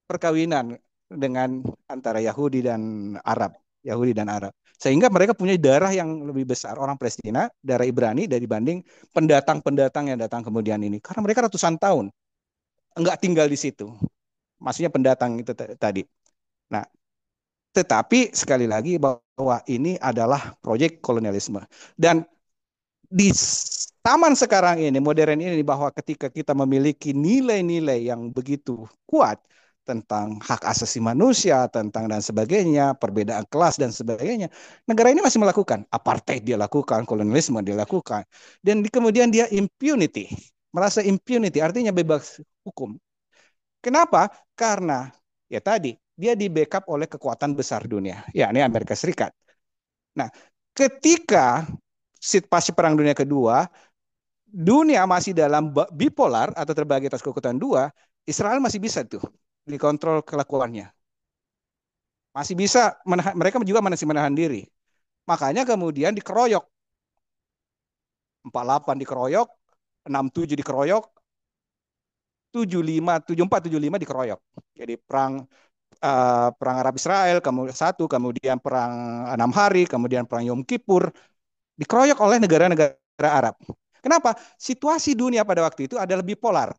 G: perkawinan dengan antara Yahudi dan Arab. Yahudi dan Arab. Sehingga mereka punya darah yang lebih besar, orang Palestina, darah Ibrani dibanding pendatang-pendatang yang datang kemudian ini. Karena mereka ratusan tahun nggak tinggal di situ. Maksudnya pendatang itu tadi. Nah, tetapi sekali lagi bahwa ini adalah proyek kolonialisme. Dan di zaman sekarang ini, modern ini, bahwa ketika kita memiliki nilai-nilai yang begitu kuat tentang hak asasi manusia, tentang dan sebagainya, perbedaan kelas dan sebagainya, negara ini masih melakukan apartheid, dia lakukan kolonialisme, dia lakukan, dan kemudian dia impunity, merasa impunity, artinya bebas hukum. Kenapa? Karena ya tadi dia di backup oleh kekuatan besar dunia, yakni Amerika Serikat. Nah, ketika situasi Perang Dunia Kedua, dunia masih dalam bipolar atau terbagi atas kekuatan dua, Israel masih bisa tuh dikontrol kelakuannya. Masih bisa, mereka juga masih menahan diri. Makanya kemudian dikeroyok. 48 dikeroyok, 67 dikeroyok, 74, 75 dikeroyok. Jadi perang Arab Israel, kemudian perang 6 hari, kemudian perang Yom Kippur, dikeroyok oleh negara-negara Arab. Kenapa? Situasi dunia pada waktu itu adalah bipolar,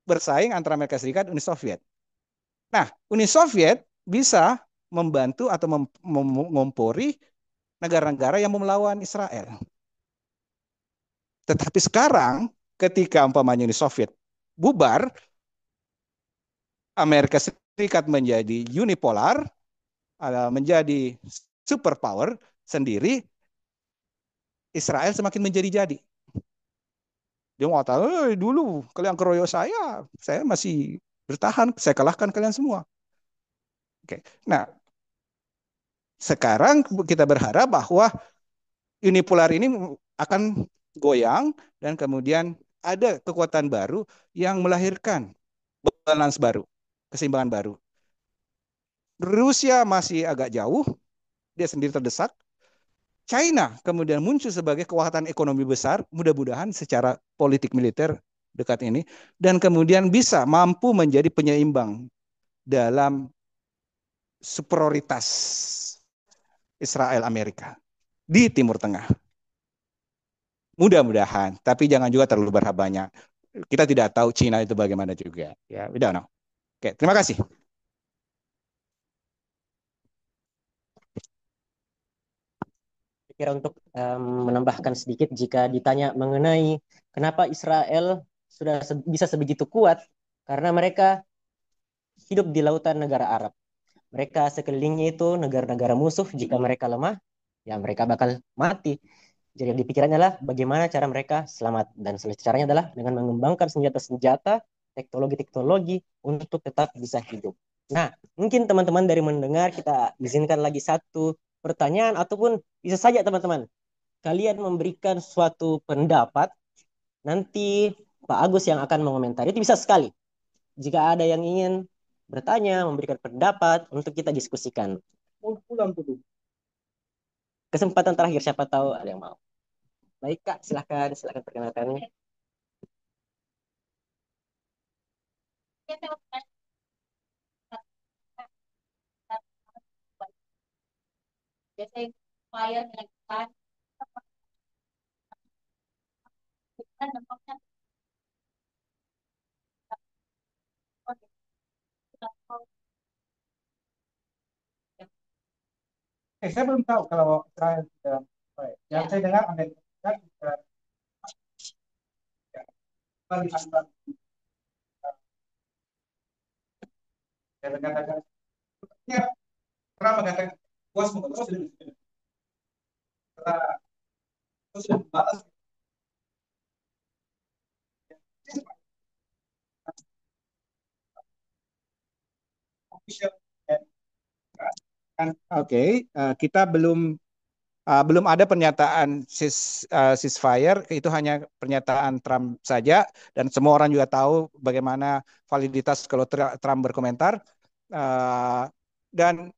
G: bersaing antara Amerika Serikat dan Uni Soviet. Nah, Uni Soviet bisa membantu atau mengompori negara-negara yang mau melawan Israel. Tetapi sekarang, ketika umpamanya Uni Soviet bubar, Amerika Serikat menjadi unipolar, menjadi superpower sendiri, Israel semakin menjadi-jadi. Dia mau tahu, dulu kalian keroyok saya masih bertahan, saya kalahkan kalian semua. Oke. Nah, sekarang kita berharap bahwa unipolar ini akan goyang dan kemudian ada kekuatan baru yang melahirkan balance baru, keseimbangan baru. Rusia masih agak jauh, dia sendiri terdesak. China kemudian muncul sebagai kekuatan ekonomi besar, mudah-mudahan secara politik militer dekat ini, dan kemudian bisa mampu menjadi penyeimbang dalam superioritas Israel Amerika di Timur Tengah. Mudah-mudahan, tapi jangan juga terlalu berharap banyak. Kita tidak tahu Cina itu bagaimana juga. Ya, we don't know. Oke, terima kasih.
I: Kira untuk menambahkan sedikit, jika ditanya mengenai kenapa Israel sudah bisa sebegitu kuat, karena mereka hidup di lautan negara Arab. Mereka sekelilingnya itu negara-negara musuh, jika mereka lemah, ya mereka bakal mati. Jadi yang dipikirkan adalah bagaimana cara mereka selamat, dan salah caranya adalah dengan mengembangkan senjata-senjata teknologi-teknologi untuk tetap bisa hidup. Nah, mungkin teman-teman dari mendengar kita izinkan lagi satu pertanyaan ataupun bisa saja teman-teman kalian memberikan suatu pendapat, nanti Pak Agus yang akan mengomentari. Itu bisa sekali. Jika ada yang ingin bertanya, memberikan pendapat untuk kita diskusikan. Pulang dulu. Kesempatan terakhir, siapa tahu ada yang mau. Baik Kak, silakan perkenalkan.
J: Biasanya fire dengan kan dampaknya
C: Saya belum tahu kalau Israel sudah yang saya dengar Amerika sudah melihat dan mengatakan ya Trump mengatakan puas mengutus setelah sudah membalas official
G: Oke, kita belum ada pernyataan ceasefire, itu hanya pernyataan Trump saja, dan semua orang juga tahu bagaimana validitas kalau Trump berkomentar. Dan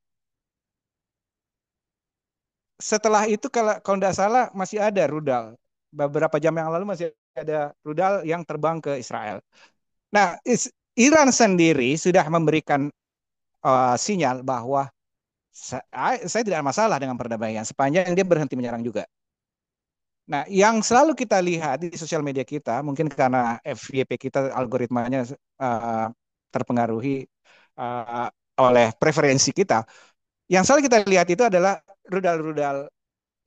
G: setelah itu kalau tidak salah masih ada rudal. Beberapa jam yang lalu masih ada rudal yang terbang ke Israel. Nah, Iran sendiri sudah memberikan sinyal bahwa saya tidak ada masalah dengan perdamaian sepanjang dia berhenti menyerang juga. Nah, yang selalu kita lihat di sosial media kita, mungkin karena FYP kita algoritmanya terpengaruhi oleh preferensi kita, yang selalu kita lihat itu adalah rudal-rudal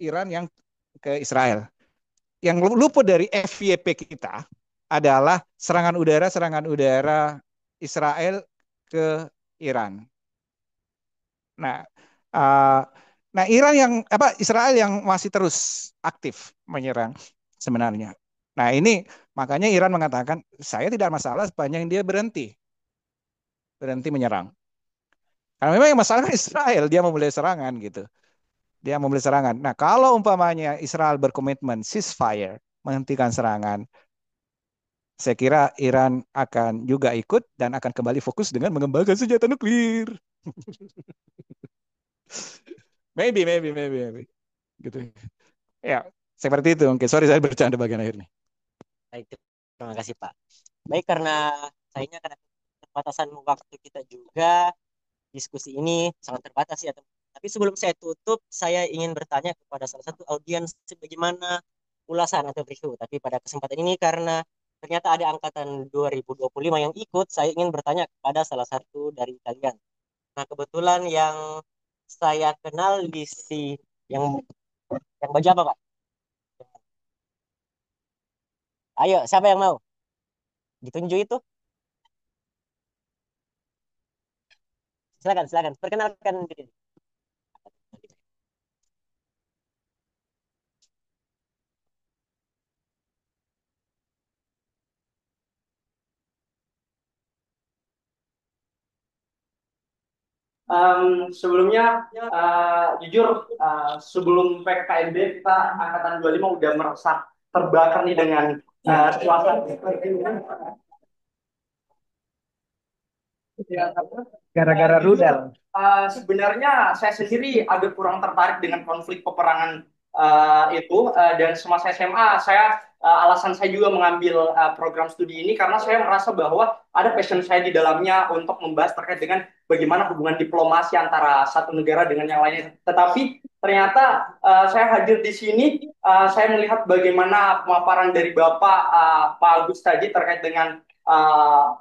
G: Iran yang ke Israel. Yang luput dari FYP kita adalah serangan udara Israel ke Iran. Nah, Israel yang masih terus aktif menyerang sebenarnya. Nah, ini makanya Iran mengatakan saya tidak masalah sepanjang dia berhenti menyerang. Karena memang yang masalah Israel, dia memulai serangan gitu. Dia memulai serangan. Nah, kalau umpamanya Israel berkomitmen ceasefire, menghentikan serangan, saya kira Iran akan juga ikut dan akan kembali fokus dengan mengembangkan senjata nuklir. Maybe. Gitu. Ya, seperti itu. Oke, sorry saya bercanda bagian akhirnya.
I: Baik, terima kasih Pak. Baik, karena sayangnya karena keterbatasan waktu kita juga, diskusi ini sangat terbatas ya teman. Tapi sebelum saya tutup, saya ingin bertanya kepada salah satu audiens bagaimana ulasan atau review. Tapi pada kesempatan ini karena ternyata ada angkatan 2025 yang ikut, saya ingin bertanya kepada salah satu dari kalian. Nah, kebetulan yang saya kenal di yang baju apa, Pak? Ayo, siapa yang mau? Ditunjuk itu? Silakan. Perkenalkan diri.
B: Sebelumnya jujur sebelum PKKMB kita angkatan 25 udah merasa terbakar nih dengan suasana
C: gara-gara rudal.
B: Sebenarnya saya sendiri agak kurang tertarik dengan konflik peperangan itu dan semasa SMA alasan saya juga mengambil program studi ini karena saya merasa bahwa ada passion saya di dalamnya untuk membahas terkait dengan bagaimana hubungan diplomasi antara satu negara dengan yang lainnya. Tetapi ternyata saya hadir di sini, saya melihat bagaimana pemaparan dari Bapak Pak Agus tadi terkait dengan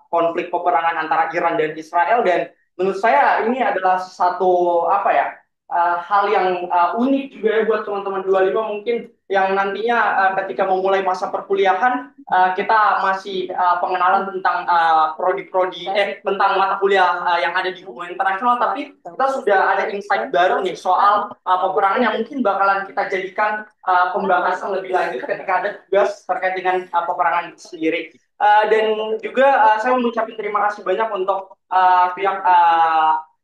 B: konflik peperangan antara Iran dan Israel, dan menurut saya ini adalah satu hal yang unik juga ya buat teman-teman 25 mungkin yang nantinya ketika memulai masa perkuliahan kita masih pengenalan tentang prodi-prodi tentang mata kuliah yang ada di hubungan internasional, tapi kita sudah ada insight baru nih soal peperangan yang mungkin bakalan kita jadikan pembahasan lebih lanjut ketika ada tugas terkait dengan peperangan itu sendiri. Dan juga saya mengucapkan terima kasih banyak untuk pihak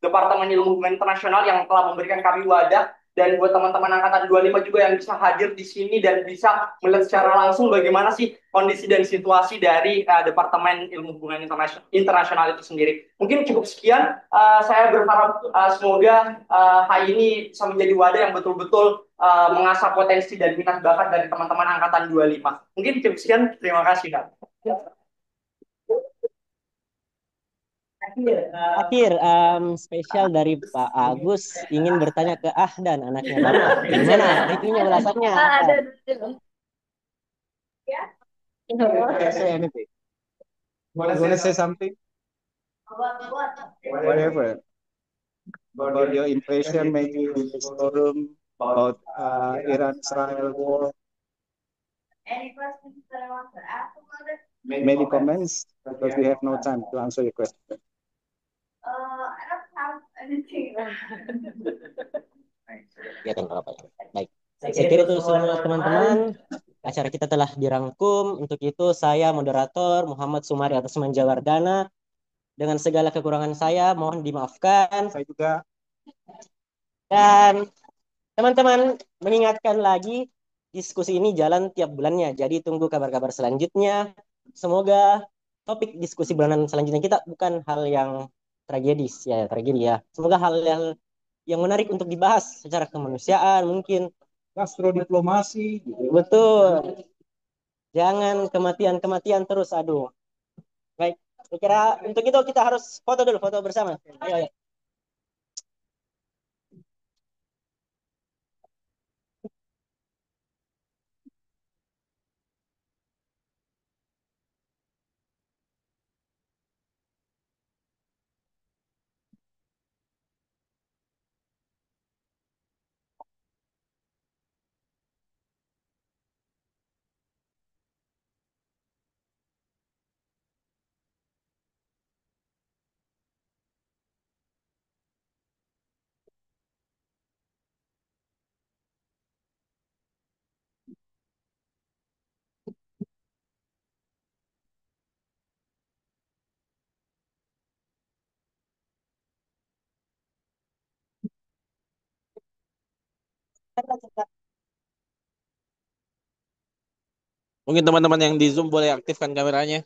B: Departemen Ilmu Hubungan Internasional yang telah memberikan kami wadah, dan buat teman-teman angkatan 25 juga yang bisa hadir di sini dan bisa melihat secara langsung bagaimana sih kondisi dan situasi dari Departemen Ilmu Hubungan Internasional itu sendiri. Mungkin cukup sekian. Saya berharap semoga HI ini bisa menjadi wadah yang betul-betul mengasah potensi dan minat bakat dari teman-teman angkatan 25. Mungkin cukup sekian. Terima kasih, Kak.
I: Akhir spesial dari Pak Agus ingin bertanya ke Ahdan, anaknya Bapak. Gimana reviewnya ulasannya?
E: Ada.
G: Can't say anything. You wanna say something? Whatever. About your impression maybe in this forum about Iran-Israel war.
J: Any questions that I want to ask about it?
G: Many comments because we have no time to answer your question.
J: I don't have anything.
I: Ya, apa ya. Baik. Saya kira itu semua teman-teman. Acara kita telah dirangkum. Untuk itu saya moderator Muhammad Sumari atas Manjawardana. Dengan segala kekurangan saya mohon dimaafkan.
G: Saya juga.
I: Dan teman-teman mengingatkan lagi diskusi ini jalan tiap bulannya. Jadi tunggu kabar-kabar selanjutnya. Semoga topik diskusi bulanan selanjutnya kita bukan hal yang tragedis ya, tragedi ya. Semoga hal-hal yang menarik untuk dibahas secara kemanusiaan mungkin.
G: Gastrodiplomasi.
I: Betul. Jangan kematian-kematian terus, aduh. Baik, saya kira untuk itu kita harus foto dulu, foto bersama. Ayo, ayo.
K: Mungkin teman-teman yang di Zoom boleh aktifkan kameranya.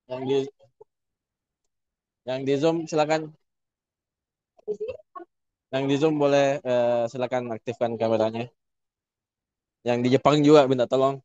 K: Yang di Zoom silakan. Yang di Zoom boleh silakan aktifkan kameranya. Yang di Jepang juga minta tolong.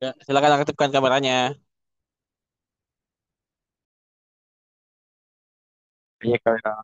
K: Ya, silakan aktifkan kameranya. Iya, kamera.